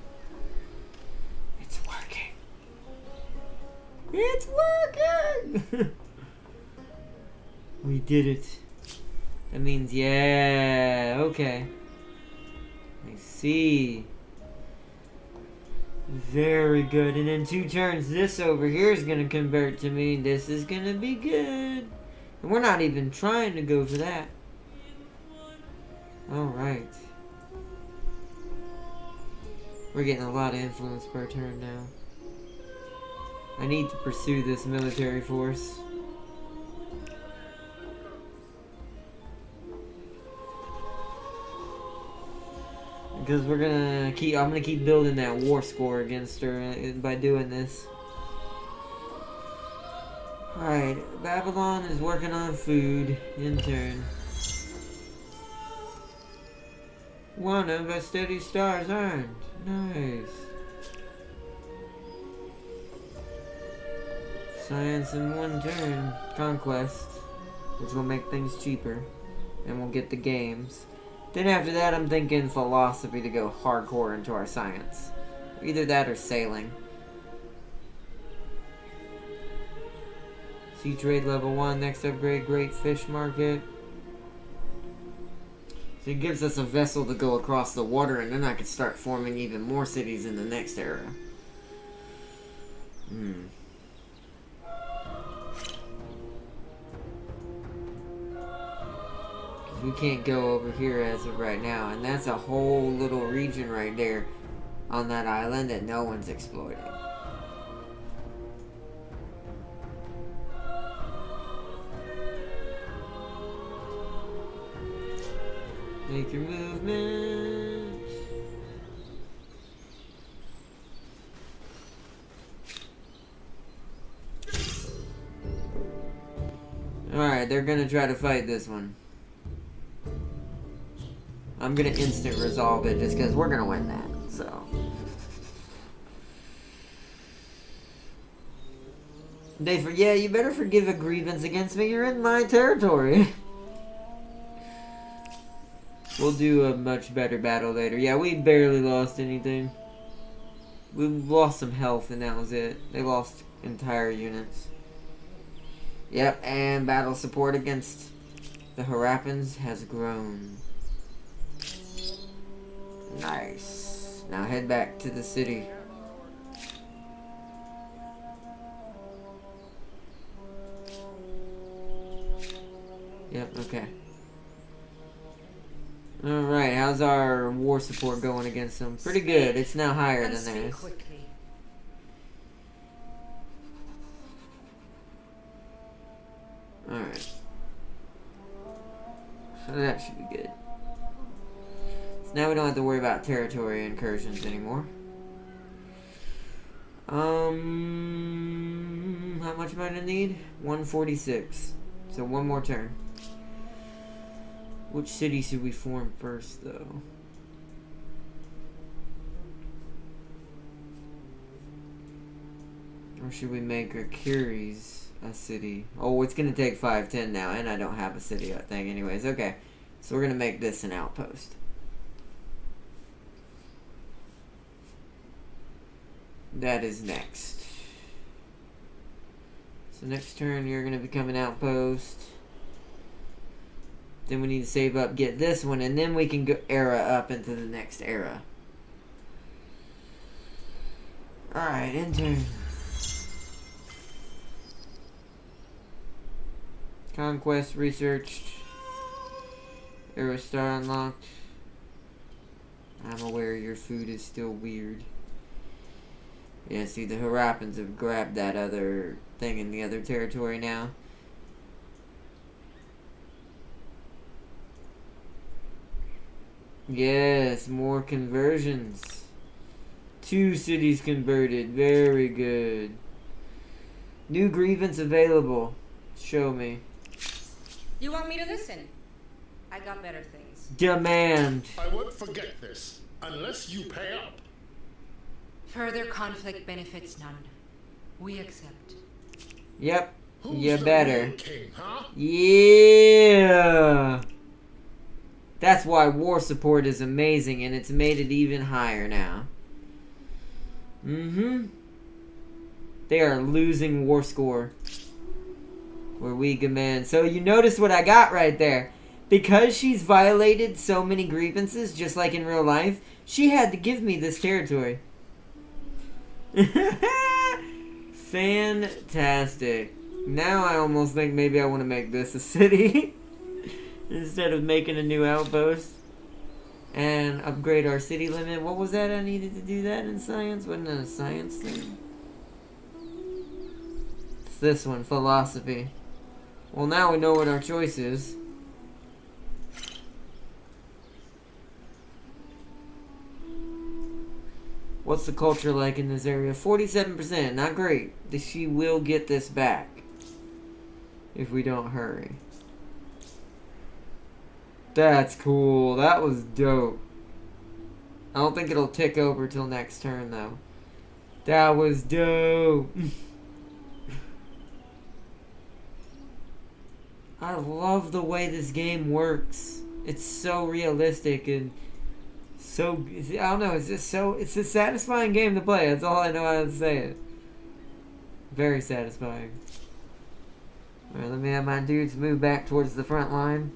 It's working. It's working! We did it. That means, yeah, okay. I see. Very good. And in 2 turns, this over here is going to convert to me. This is going to be good. And we're not even trying to go for that. Alright. We're getting a lot of influence per turn now. I need to pursue this military force. Because I'm gonna keep building that war score against her by doing this. Alright, Babylon is working on food in turn. One of a steady stars earned. Nice. Science in 1 turn. Conquest. Which will make things cheaper. And we'll get the games. Then after that, I'm thinking philosophy to go hardcore into our science. Either that or sailing. Sea trade level 1. Next upgrade, Great Fish Market. So it gives us a vessel to go across the water, and then I could start forming even more cities in the next era. We can't go over here as of right now, and that's a whole little region right there on that island that no one's exploiting. Make your movement. Alright, they're gonna try to fight this one. I'm gonna instant resolve it just because we're gonna win that, so. Yeah, you better forgive a grievance against me. You're in my territory. We'll do a much better battle later. Yeah, we barely lost anything. We lost some health and that was it. They lost entire units. Yep, and battle support against the Harappans has grown. Nice. Now head back to the city. Yep, okay. Alright, how's our war support going against them? Pretty good. It's now higher than theirs. Alright. So that should be good. So now we don't have to worry about territory incursions anymore. How much am I gonna need? 146. So 1 more turn. Which city should we form first, though? Or should we make Akuris a city? Oh, it's gonna take 510 now, and I don't have a city thing anyways. Okay, so we're gonna make this an outpost. That is next. So next turn, you're gonna become an outpost. Then we need to save up, get this one, and then we can go era up into the next era. Alright, enter. Conquest researched. Era star unlocked. I'm aware your food is still weird. Yeah, see, the Harappans have grabbed that other thing in the other territory now. Yes, more conversions. 2 cities converted. Very good. New grievance available. Show me. You want me to listen? I got better things. Demand. I won't forget this unless you pay up. Further conflict benefits none. We accept. Yep. Who's You the better. real king, huh? Yeah. That's why war support is amazing, and it's made it even higher now. Mm-hmm. They are losing war score. We're weak man. So you notice what I got right there. Because she's violated so many grievances, just like in real life, she had to give me this territory. Fantastic. Now I almost think maybe I want to make this a city. Instead of making a new outpost. And upgrade our city limit. What was that I needed to do that in science? Wasn't it a science thing? It's this one, philosophy. Well, now we know what our choice is. What's the culture like in this area? 47%, not great. She will get this back. If we don't hurry. That's cool. That was dope. I don't think it'll tick over till next turn, though. That was dope. I love the way this game works. It's so realistic and so... I don't know, it's just so... It's a satisfying game to play. That's all I know how to say it. Very satisfying. Alright, let me have my dudes move back towards the front line.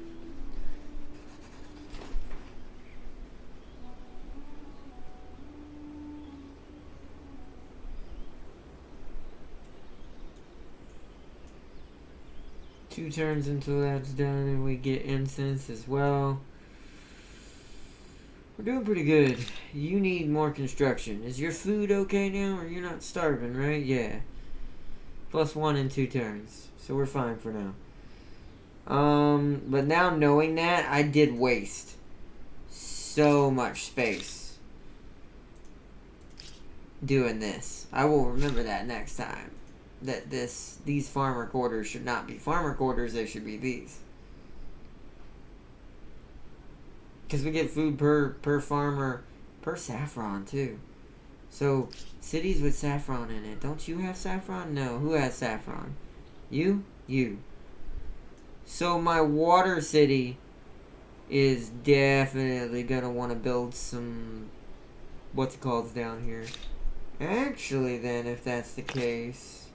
Two turns until that's done and we get incense as well. We're doing pretty good. You need more construction. Is your food okay now or you're not starving, right? Yeah. +1 in 2 turns. So we're fine for now. But now knowing that, I did waste so much space doing this. I will remember that next time. That these farmer quarters should not be farmer quarters, they should be these. Because we get food per farmer, per saffron too. So, cities with saffron in it. Don't you have saffron? No. Who has saffron? You? You. So my water city is definitely gonna want to build some... What's it called down here? Actually then, if that's the case...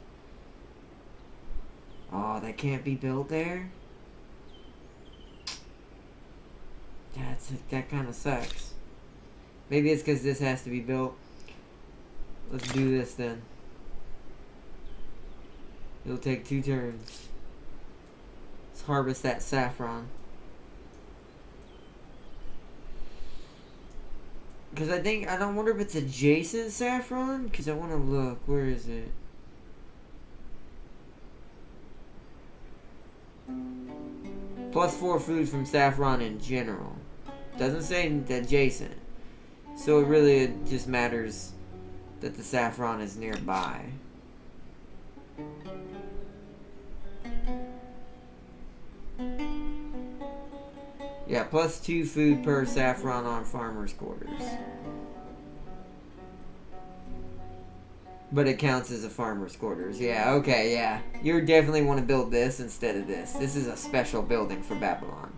Oh, that can't be built there? That kind of sucks. Maybe it's because this has to be built. Let's do this then. It'll take 2 turns. Let's harvest that saffron. Because I don't wonder if it's adjacent saffron? Because I want to look. Where is it? +4 food from saffron in general. Doesn't say adjacent. So it really just matters that the saffron is nearby. Yeah, +2 food per saffron on farmers' quarters. But it counts as a farmer's quarters. Yeah, okay, yeah. You definitely want to build this instead of this. This is a special building for Babylon.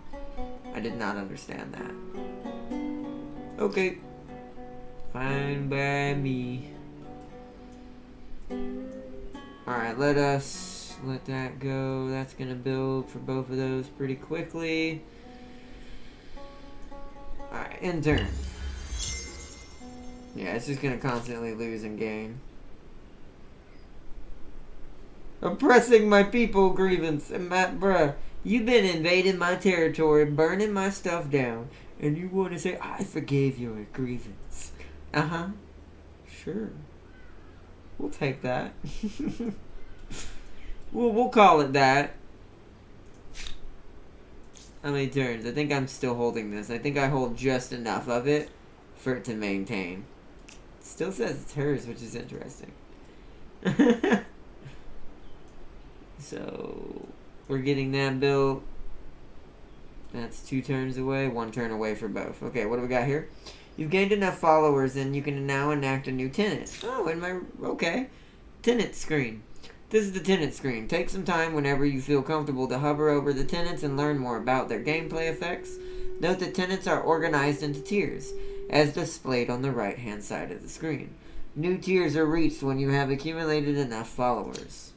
I did not understand that. Okay. Fine by me. Alright, let that go. That's going to build for both of those pretty quickly. Alright, end turn. Yeah, it's just going to constantly lose and gain. Oppressing my people grievance. And bruh, you've been invading my territory, burning my stuff down, and you want to say, I forgave your grievance. Uh-huh. Sure. We'll take that. We'll call it that. How many turns? I think I'm still holding this. I think I hold just enough of it for it to maintain. It still says it's hers, which is interesting. So, we're getting that built. That's 2 turns away, 1 turn away for both. Okay, what do we got here? You've gained enough followers and you can now enact a new tenant. Oh, okay. Tenant screen. This is the tenant screen. Take some time whenever you feel comfortable to hover over the tenants and learn more about their gameplay effects. Note that tenants are organized into tiers, as displayed on the right-hand side of the screen. New tiers are reached when you have accumulated enough followers.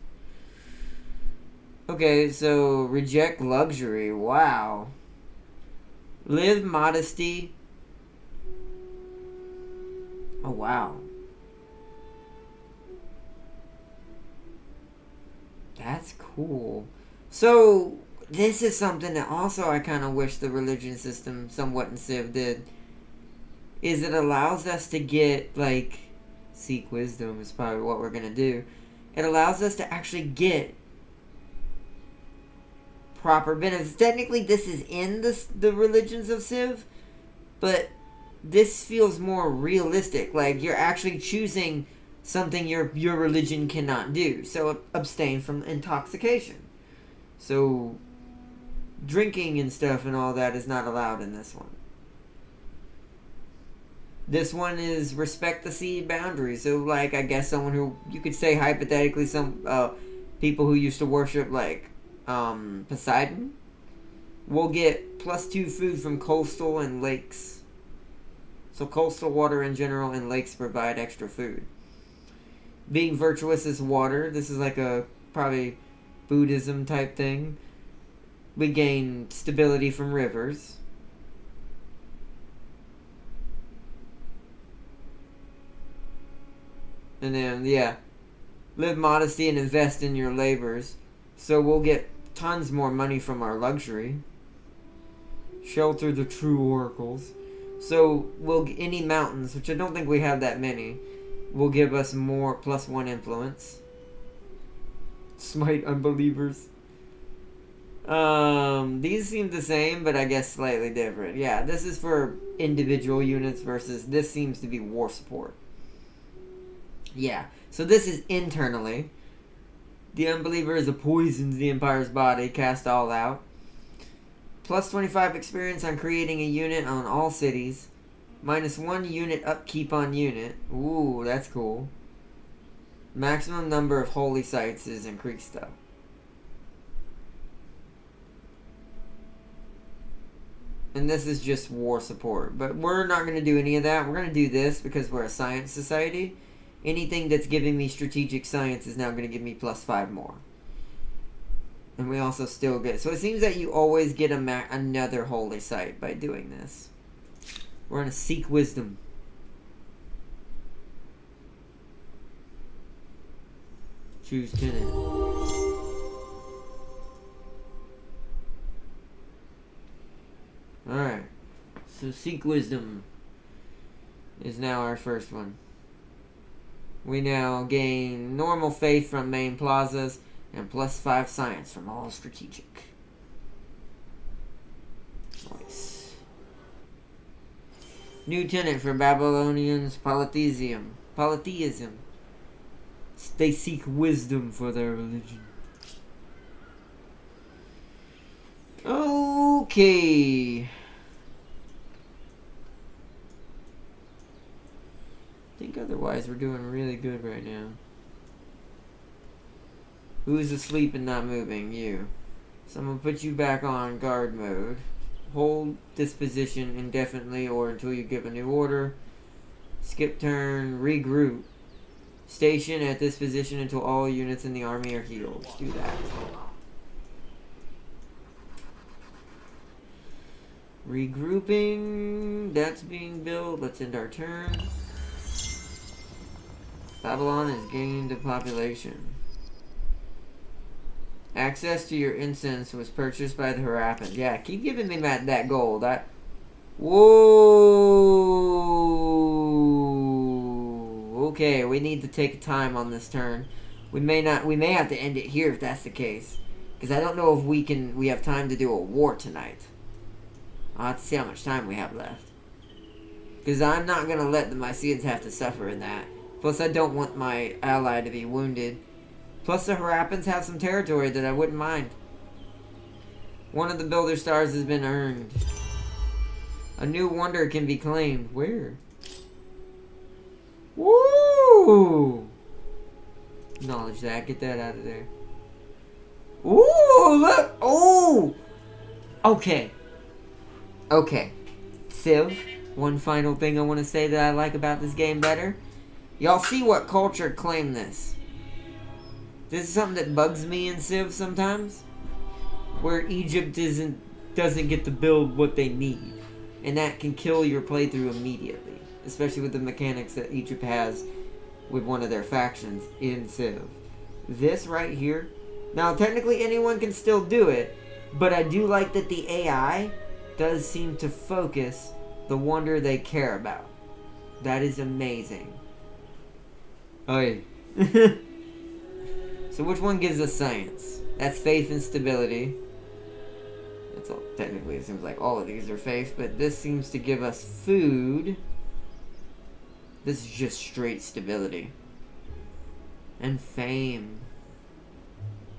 Okay, so reject luxury. Wow. Live modesty. Oh, wow. That's cool. So, this is something that also I kind of wish the religion system somewhat in Civ did. Is it allows us to get, like, seek wisdom is probably what we're going to do. It allows us to actually get proper benefits. Technically, this is in the religions of Civ, but this feels more realistic. Like, you're actually choosing something your religion cannot do. So, abstain from intoxication. So, drinking and stuff and all that is not allowed in this one. This one is respect the sea boundaries. So, like, I guess someone who, you could say hypothetically, some people who used to worship, like, Poseidon will get +2 food from coastal and lakes. So coastal water in general and lakes provide extra food. Being virtuous is water. This is like a probably Buddhism type thing. We gain stability from rivers. And then, yeah, live modesty and invest in your labors. So we'll get tons more money from our luxury. Shelter the true oracles. So any mountains, which I don't think we have that many, will give us more +1 influence. Smite unbelievers. These seem the same, but I guess slightly different. Yeah, this is for individual units versus this seems to be war support. Yeah, so this is internally. The unbeliever is a poisons the Empire's body, cast all out. +25 experience on creating a unit on all cities. -1 unit upkeep on unit. Ooh, that's cool. Maximum number of holy sites is increased though. And this is just war support. But we're not going to do any of that. We're going to do this because we're a science society. Anything that's giving me strategic science is now going to give me +5 more. And we also still get... So it seems that you always get another holy site by doing this. We're going to seek wisdom. Choose tenant. Alright. So seek wisdom is now our first one. We now gain normal faith from main plazas and +5 science from all strategic. Nice. New tenant for Babylonians, polytheism. They seek wisdom for their religion. Okay. I think otherwise we're doing really good right now. Who's asleep and not moving? You. So I'm going to put you back on guard mode. Hold this position indefinitely or until you give a new order. Skip turn. Regroup. Station at this position until all units in the army are healed. Do that. Regrouping. That's being built. Let's end our turn. Babylon has gained a population. Access to your incense was purchased by the Harappan. Yeah, keep giving me that gold. Whoa! Okay, we need to take time on this turn. We may have to end it here if that's the case. Because I don't know if we have time to do a war tonight. I'll have to see how much time we have left. Because I'm not going to let the Myceans have to suffer in that. Plus, I don't want my ally to be wounded. Plus, the Harappans have some territory that I wouldn't mind. One of the Builder Stars has been earned. A new wonder can be claimed. Where? Woo! Acknowledge that. Get that out of there. Ooh, look! Oh! Okay. Okay. Civ, one final thing I want to say that I like about this game better. Y'all see what culture claimed this. This is something that bugs me in Civ sometimes. Where Egypt doesn't get to build what they need. And that can kill your playthrough immediately. Especially with the mechanics that Egypt has with one of their factions in Civ. This right here. Now, technically anyone can still do it. But I do like that the AI does seem to focus the wonder they care about. That is amazing. Oi. So which one gives us science? That's faith and stability. That's all. Technically, it seems like all of these are faith, but this seems to give us food. This is just straight stability. And fame.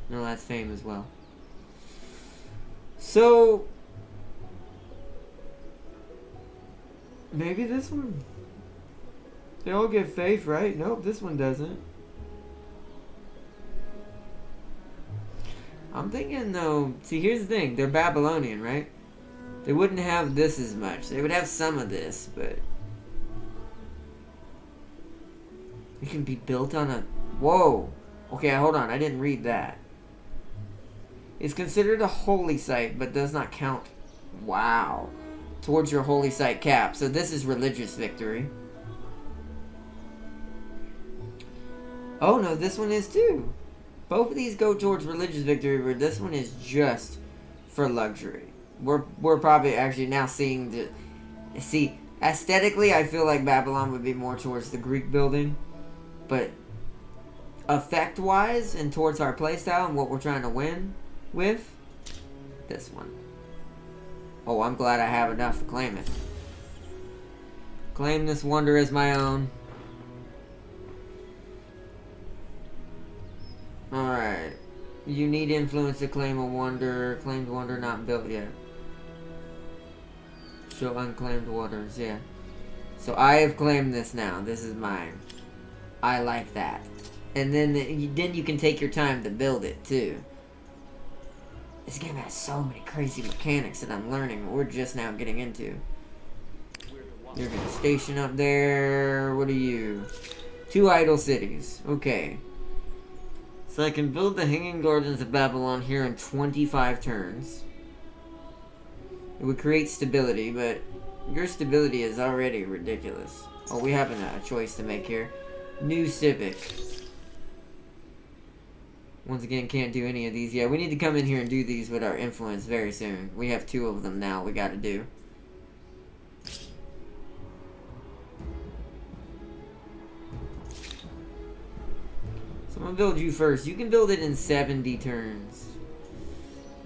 No, that's fame as well. So maybe this one. They all give faith, right? Nope, this one doesn't. I'm thinking though, see here's the thing, they're Babylonian, right? They wouldn't have this as much. They would have some of this, but it can be built on a, whoa. Okay, hold on, I didn't read that. It's considered a holy site, but does not count, wow, towards your holy site cap. So this is religious victory. Oh no, this one is too. Both of these go towards religious victory, but this one is just for luxury. We're probably actually now seeing the... See, aesthetically, I feel like Babylon would be more towards the Greek building. But effect-wise, and towards our playstyle and what we're trying to win with, this one. Oh, I'm glad I have enough to claim it. Claim this wonder as my own. Alright. You need influence to claim a wonder. Claimed wonder not built yet. Show unclaimed wonders, yeah. So I have claimed this now. This is mine. I like that. And then you can take your time to build it too. This game has so many crazy mechanics that I'm learning. We're just now getting into. You're gonna station up there. What are you? 2 idle cities. Okay. So I can build the Hanging Gardens of Babylon here in 25 turns. It would create stability, but your stability is already ridiculous. Oh, we have a choice to make here. New Civic. Once again, can't do any of these. Yeah, we need to come in here and do these with our influence very soon. We have 2 of them now we gotta do. I'm gonna build you first. You can build it in 70 turns.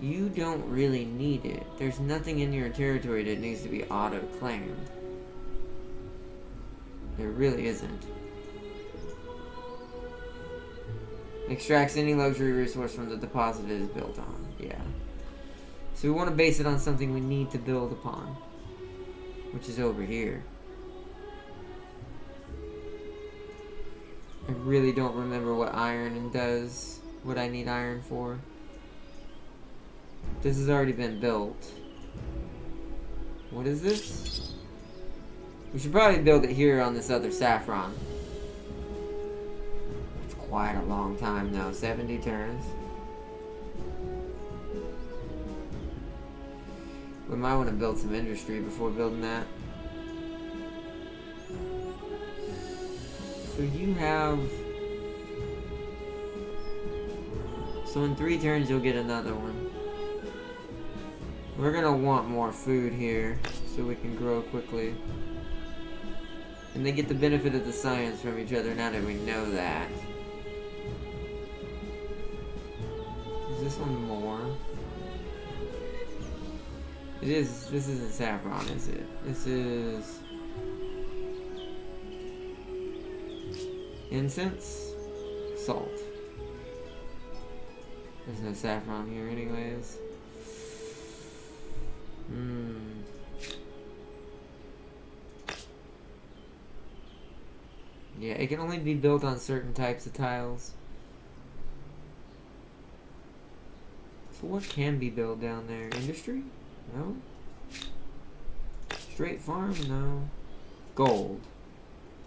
You don't really need it. There's nothing in your territory that needs to be auto-claimed. There really isn't. Extracts any luxury resource from the deposit it is built on. Yeah. So we want to base it on something we need to build upon. Which is over here. I really don't remember what iron does. What I need iron for. This has already been built. What is this? We should probably build it here on this other saffron. It's quite a long time though. 70 turns. We might want to build some industry before building that. So you have... So in 3 turns you'll get another one. We're gonna want more food here so we can grow quickly. And they get the benefit of the science from each other now that we know that. Is this one more? It is. This isn't saffron, is it? This is... incense? Salt. There's no saffron here anyways. Yeah, it can only be built on certain types of tiles. So what can be built down there? Industry? No. Straight farm? No. Gold?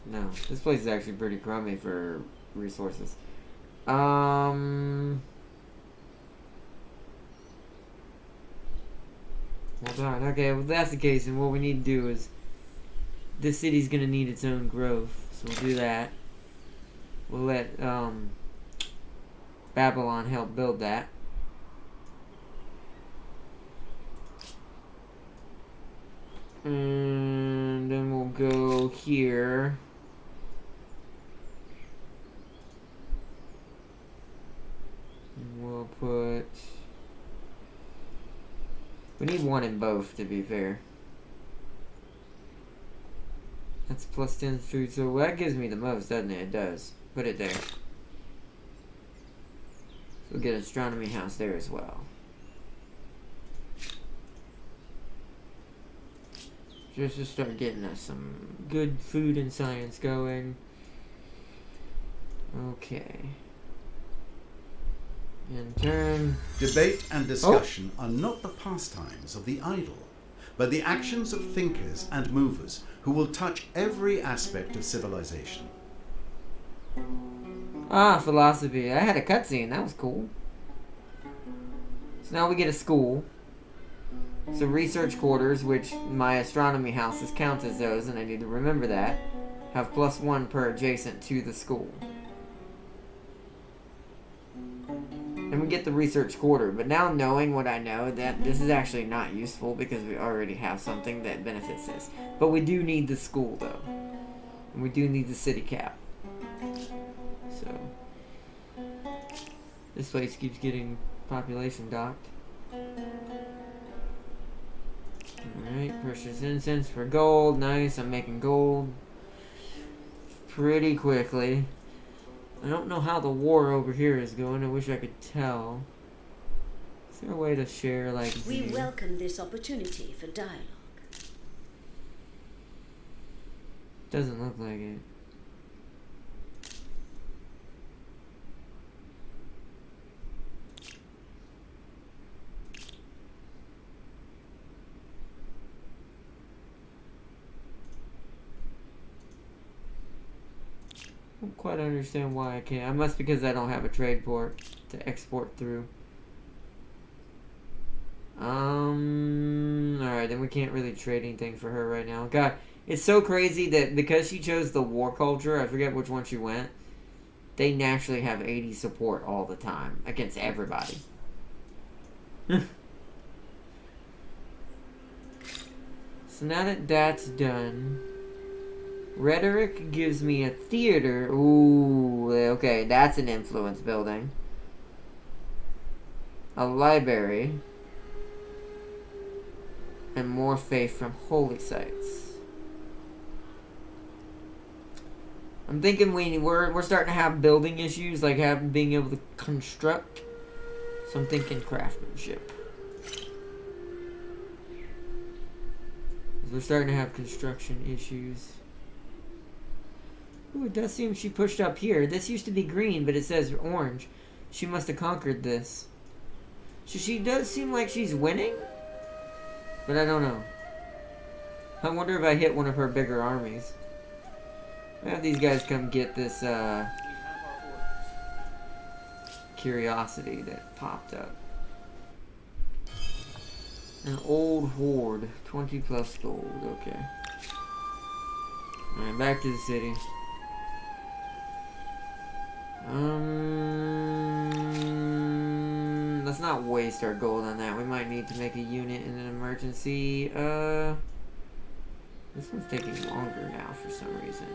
No. This place is actually pretty crummy for resources. Hold on. Okay, well, if that's the case, then what we need to do is... this city's gonna need its own growth, so we'll do that. We'll let, Babylon help build that. And then we'll go here. And we'll put... we need one in both, to be fair. That's plus 10 food, so that gives me the most, doesn't it? It does. Put it there. So we'll get an astronomy house there as well. Just to start getting us some good food and science going. Okay. In turn... Debate and discussion are not the pastimes of the idle, but the actions of thinkers and movers who will touch every aspect of civilization. Ah, philosophy. I had a cutscene. That was cool. So now we get a school. So research quarters, which my astronomy houses count as those, and I need to remember that, have +1 per adjacent to the school. And we get the research quarter, but now knowing what I know, that this is actually not useful because we already have something that benefits this. But we do need the school though. And we do need the city cap. So this place keeps getting population docked. Alright, purchase incense for gold. Nice, I'm making gold pretty quickly. I don't know how the war over here is going. I wish I could tell. Is there a way to share, like, We view? welcome this opportunity for dialogue. Doesn't look like it. I don't quite understand why I can't. I must because I don't have a trade port to export through. Alright, then we can't really trade anything for her right now. God, it's so crazy that because she chose the war culture, I forget which one she went, they naturally have 80 support all the time against everybody. So now that that's done, rhetoric gives me a theater. Ooh, okay, that's an influence building. A library. And more faith from holy sites. I'm thinking we're starting to have building issues, like being able to construct. So I'm thinking craftsmanship. We're starting to have construction issues. Ooh, it does seem she pushed up here. This used to be green, but it says orange. She must have conquered this. So she does seem like she's winning? But I don't know. I wonder if I hit one of her bigger armies. I'll have these guys come get this, curiosity that popped up. An old horde. 20 plus gold. Okay. Alright, back to the city. Let's not waste our gold on that. We might need to make a unit in an emergency. This one's taking longer now for some reason.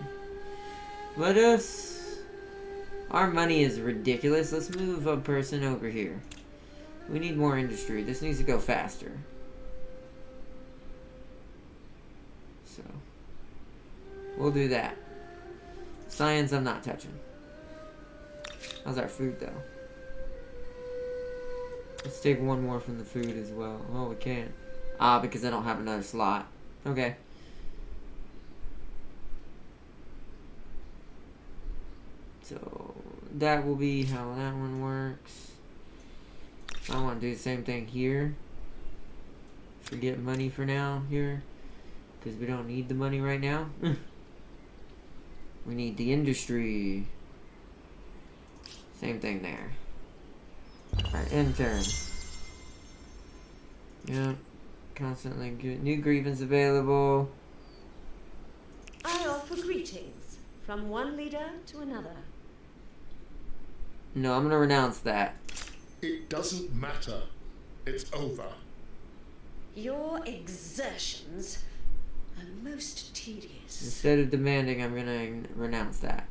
Let us... Our money is ridiculous. Let's move a person over here. We need more industry. This needs to go faster. So... We'll do that. Science I'm not touching. How's our food though? Let's take one more from the food as well. Oh, we can't. Ah, because I don't have another slot. Okay. So, that will be how that one works. I want to do the same thing here. Forget money for now here. Because we don't need the money right now. We need the industry. Same thing there. Alright, intern. Yep. Constantly good. New grievance available. I offer greetings from one leader to another. No, I'm gonna renounce that. It doesn't matter. It's over. Your exertions are most tedious. Instead of demanding, I'm gonna renounce that.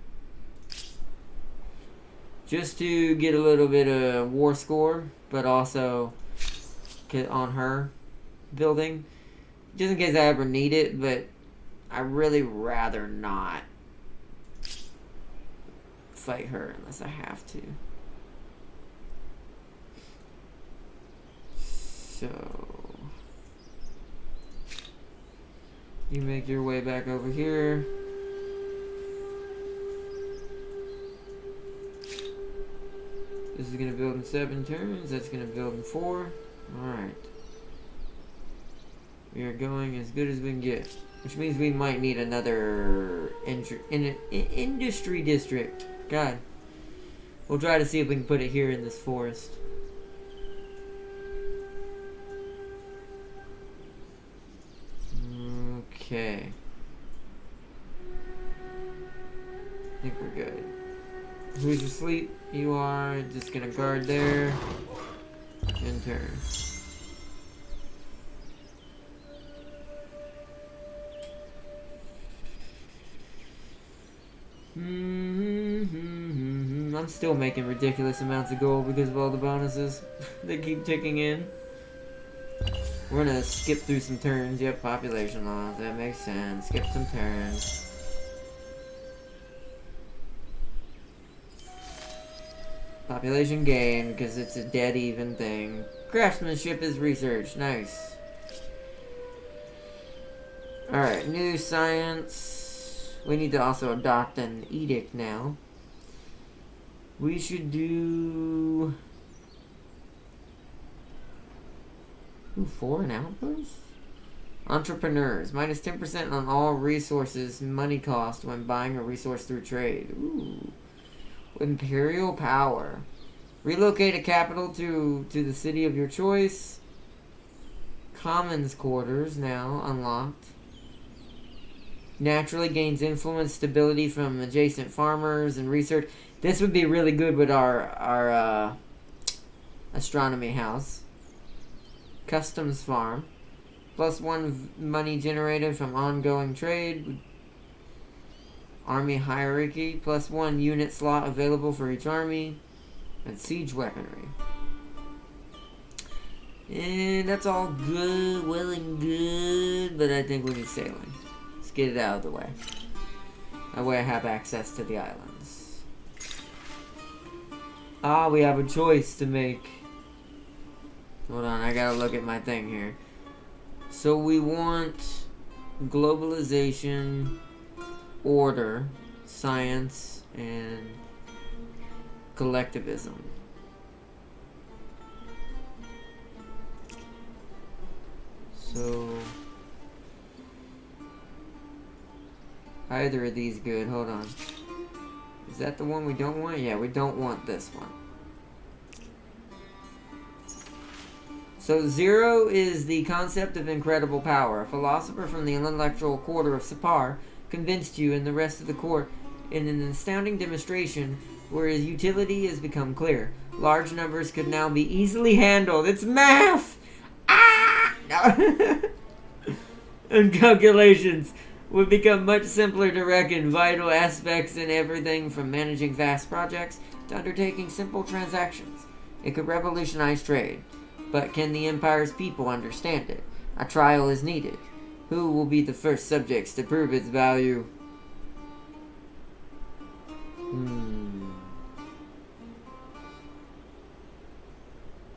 Just to get a little bit of war score, but also get on her building. Just in case I ever need it, but I really rather not fight her unless I have to. So... You make your way back over here. This is gonna build in 7 turns. That's gonna build in 4. Alright. We are going as good as we can get. Which means we might need another industry district. God. We'll try to see if we can put it here in this forest. Okay. I think we're good. Who's asleep? You are just gonna guard there. And turn. I'm still making ridiculous amounts of gold because of all the bonuses. They keep ticking in. We're gonna skip through some turns. Yep, population laws. That makes sense. Skip some turns. Population gain because it's a dead even thing. Craftsmanship is research. Nice. Alright, new science. We need to also adopt an edict now. We should do... foreign outposts? Entrepreneurs. Minus 10% on all resources money cost when buying a resource through trade. Ooh. Imperial power. Relocate a capital to the city of your choice. Commons quarters now unlocked. Naturally gains influence, stability from adjacent farmers and research. This would be really good with our astronomy house. Customs farm. +1 money generated from ongoing trade. Army hierarchy. +1 unit slot available for each army. And siege weaponry. And that's all good, well and good. But I think we need sailing. Let's get it out of the way. That way I have access to the islands. Ah, we have a choice to make. Hold on, I gotta look at my thing here. So we want globalization, order, science, and collectivism. So either of these good. Hold on. Is that the one we don't want? Yeah, we don't want this one. So 0 is the concept of incredible power. A philosopher from the intellectual quarter of Sapar convinced you and the rest of the court in an astounding demonstration where his utility has become clear. Large numbers could now be easily handled. It's math! Ah! No. and calculations would become much simpler to reckon vital aspects in everything from managing vast projects to undertaking simple transactions. It could revolutionize trade, but can the Empire's people understand it? A trial is needed. Who will be the first subjects to prove its value?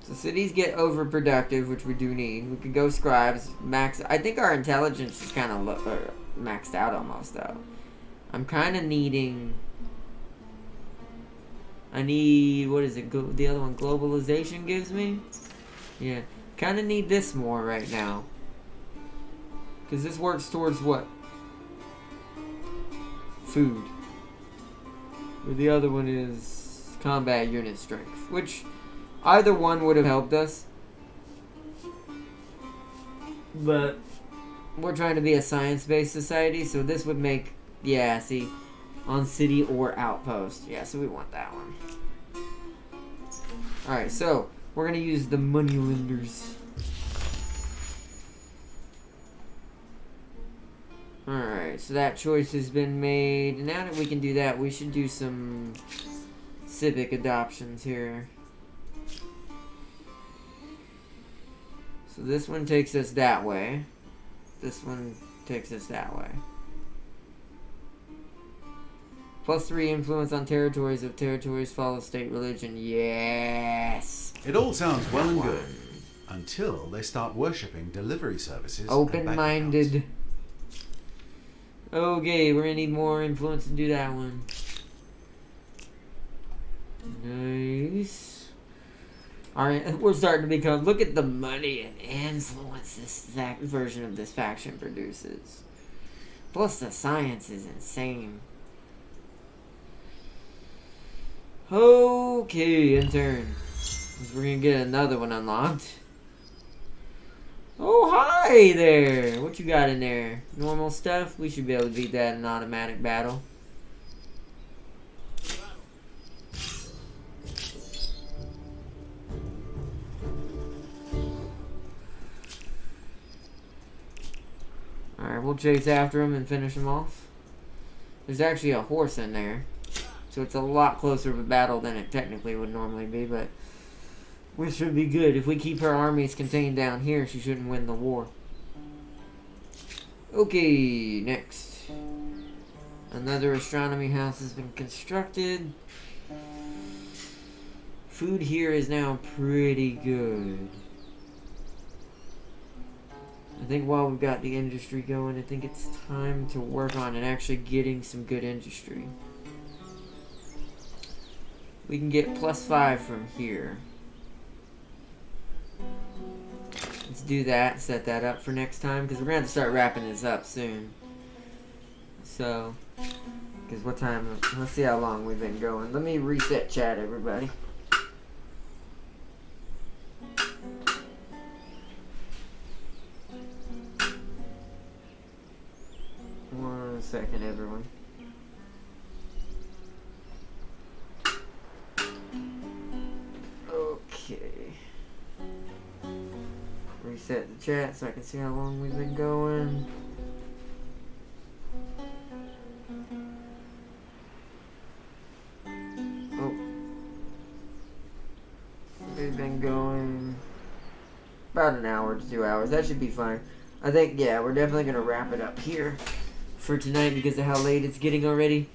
So cities get overproductive, which we do need. We could go scribes. Max. I think our intelligence is kind of maxed out almost, though. I'm kind of needing... I need... What is it? The other one, globalization gives me? Yeah. Kind of need this more right now. Because this works towards what? Food. Or the other one is combat unit strength. Which... Either one would have helped us. But we're trying to be a science-based society, so this would make... Yeah, see? On city or outpost. Yeah, so we want that one. Alright, so we're going to use the money lenders. Alright, so that choice has been made. Now that we can do that, we should do some civic adoptions here. So this one takes us that way. This one takes us that way. +3 influence on territories if territories follow state religion. Yes! It all sounds well and good. Until they start worshipping delivery services. Open-minded. Okay, we're gonna need more influence to do that one. Nice. Alright, we're starting to become... Look at the money and influence this version of this faction produces. Plus the science is insane. Okay, in turn. We're gonna get another one unlocked. Oh, hi there! What you got in there? Normal stuff? We should be able to beat that in automatic battle. Alright, we'll chase after him and finish him off. There's actually a horse in there. So it's a lot closer of a battle than it technically would normally be, but we should be good. If we keep her armies contained down here, she shouldn't win the war. Okay, next. Another astronomy house has been constructed. Food here is now pretty good. I think while we've got the industry going, I think it's time to work on and actually getting some good industry. We can get +5 from here. Let's do that, set that up for next time, because we're going to have to start wrapping this up soon. So, because what time, let's see how long we've been going. Let me reset chat, everybody. One second, everyone. Okay. Reset the chat so I can see how long we've been going. Oh. We've been going about an hour to 2 hours. That should be fine. I think, yeah, we're definitely going to wrap it up here for tonight because of how late it's getting already.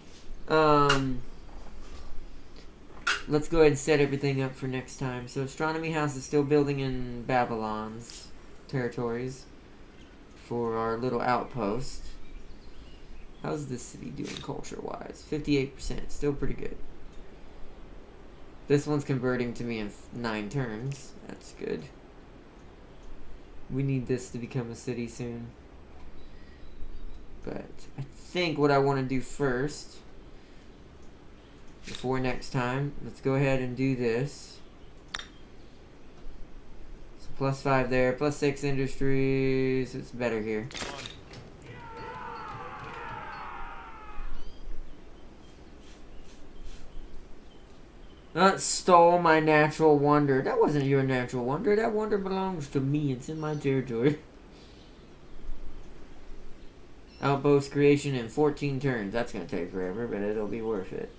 Let's go ahead and set everything up for next time. So Astronomy House is still building in Babylon's territories for our little outpost. How's this city doing culture-wise? 58%, still pretty good. This one's converting to me in 9 turns. That's good. We need this to become a city soon. But I think what I want to do first, before next time, let's go ahead and do this. So +5 there, +6 industries. It's better here. That stole my natural wonder. That wasn't your natural wonder. That wonder belongs to me. It's in my territory. Outpost creation in 14 turns. That's going to take forever, but it'll be worth it.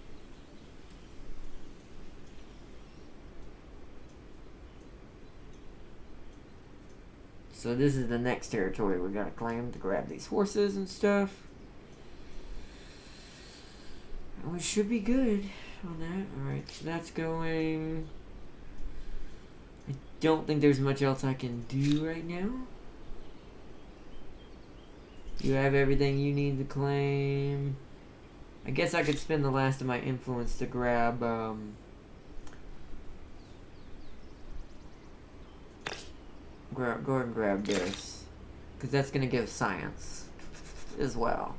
So this is the next territory we got to claim to grab these horses and stuff. And we should be good on that. Alright, so that's going... I don't think there's much else I can do right now. You have everything you need to claim. I guess I could spend the last of my influence to grab, go ahead and grab this. Because that's going to give science as well.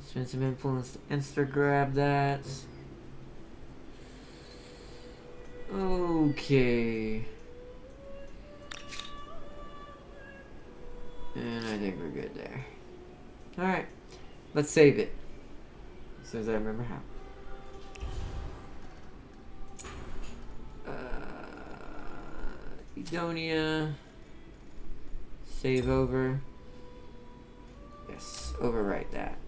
Spend some influence to insta-grab that. Okay. And I think we're good there. Alright. Let's save it. As soon as I remember how. Edonia. Save over. Yes, overwrite that.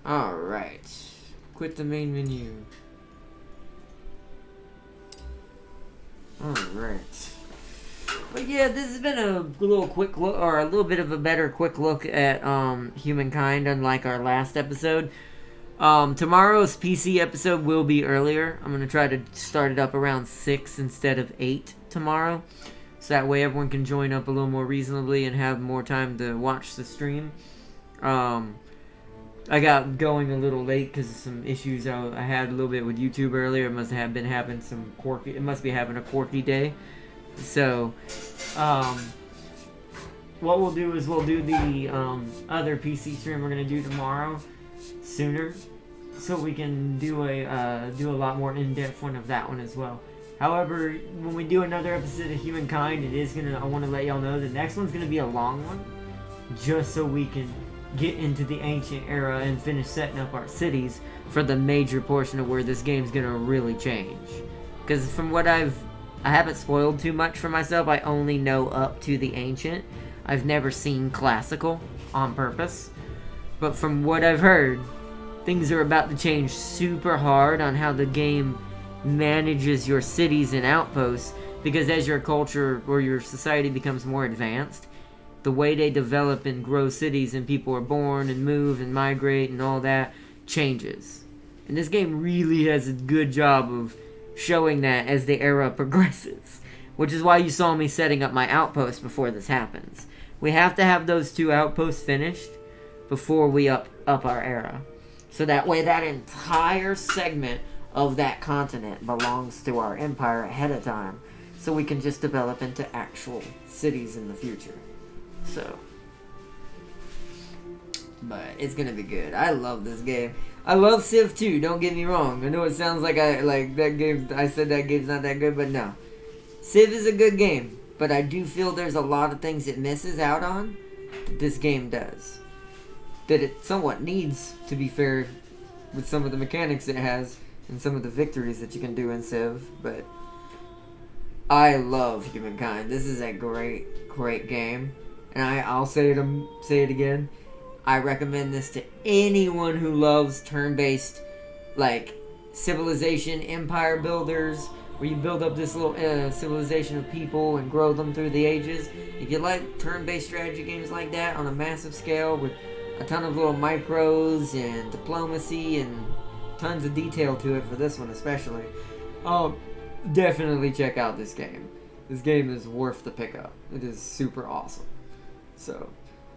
Alright. Quit the main menu. Alright. But yeah, this has been a little quick look, or a little bit of a better quick look at Humankind, unlike our last episode. Tomorrow's PC episode will be earlier. I'm going to try to start it up around 6 instead of 8 tomorrow. So that way everyone can join up a little more reasonably and have more time to watch the stream. I got going a little late because of some issues I had a little bit with YouTube earlier. It must have been having some quirky... It must be having a quirky day. So, what we'll do is we'll do the other PC stream we're going to do tomorrow sooner. So we can do a lot more in-depth one of that one as well. However, when we do another episode of Humankind, I want to let y'all know the next one's going to be a long one. Just so we can get into the ancient era and finish setting up our cities for the major portion of where this game's going to really change. Because from what I haven't spoiled too much for myself. I only know up to the ancient. I've never seen classical on purpose. But from what I've heard, things are about to change super hard on how the game manages your cities and outposts. Because as your culture or your society becomes more advanced, the way they develop and grow cities and people are born and move and migrate and all that changes. And this game really has a good job of showing that as the era progresses, which is why you saw me setting up my outpost before this happens. We have to have those 2 outposts finished before we up our era, so that way that entire segment of that continent belongs to our empire ahead of time, so we can just develop into actual cities in the future. So, but it's gonna be good. I love this game. I love Civ 2, don't get me wrong. I know it sounds like I said that game's not that good, but no. Civ is a good game, but I do feel there's a lot of things it misses out on that this game does. That it somewhat needs, to be fair, with some of the mechanics it has and some of the victories that you can do in Civ, but I love Humankind. This is a great, great game. And I'll say it again. I recommend this to anyone who loves turn-based, like, civilization, empire builders, where you build up this little civilization of people and grow them through the ages. If you like turn-based strategy games like that on a massive scale with a ton of little micros and diplomacy and tons of detail to it for this one especially, definitely check out this game. This game is worth the pickup. It is super awesome. So,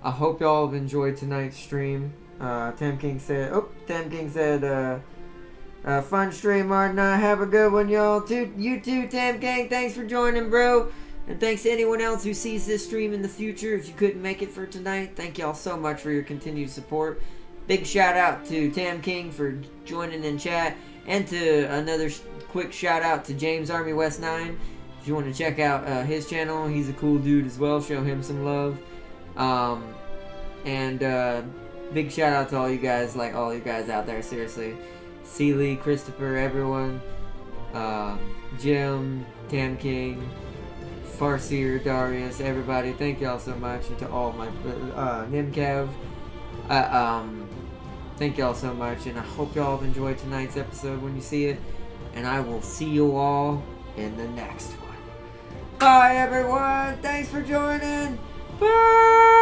I hope y'all have enjoyed tonight's stream. Tam King said, fun stream, Martin. Have a good one, y'all. You too, Tam King. Thanks for joining, bro. And thanks to anyone else who sees this stream in the future. If you couldn't make it for tonight, thank y'all so much for your continued support. Big shout out to Tam King for joining in chat. And to another quick shout out to James Army West 9. If you want to check out his channel, he's a cool dude as well. Show him some love. Big shout out to all you guys out there, seriously. Seeley, Christopher, everyone. Jim, Tam King, Farseer, Darius, everybody, thank y'all so much. And to all my Nimcav, thank y'all so much. And I hope y'all have enjoyed tonight's episode when you see it. And I will see you all in the next one. Bye, everyone. Thanks for joining. Bye.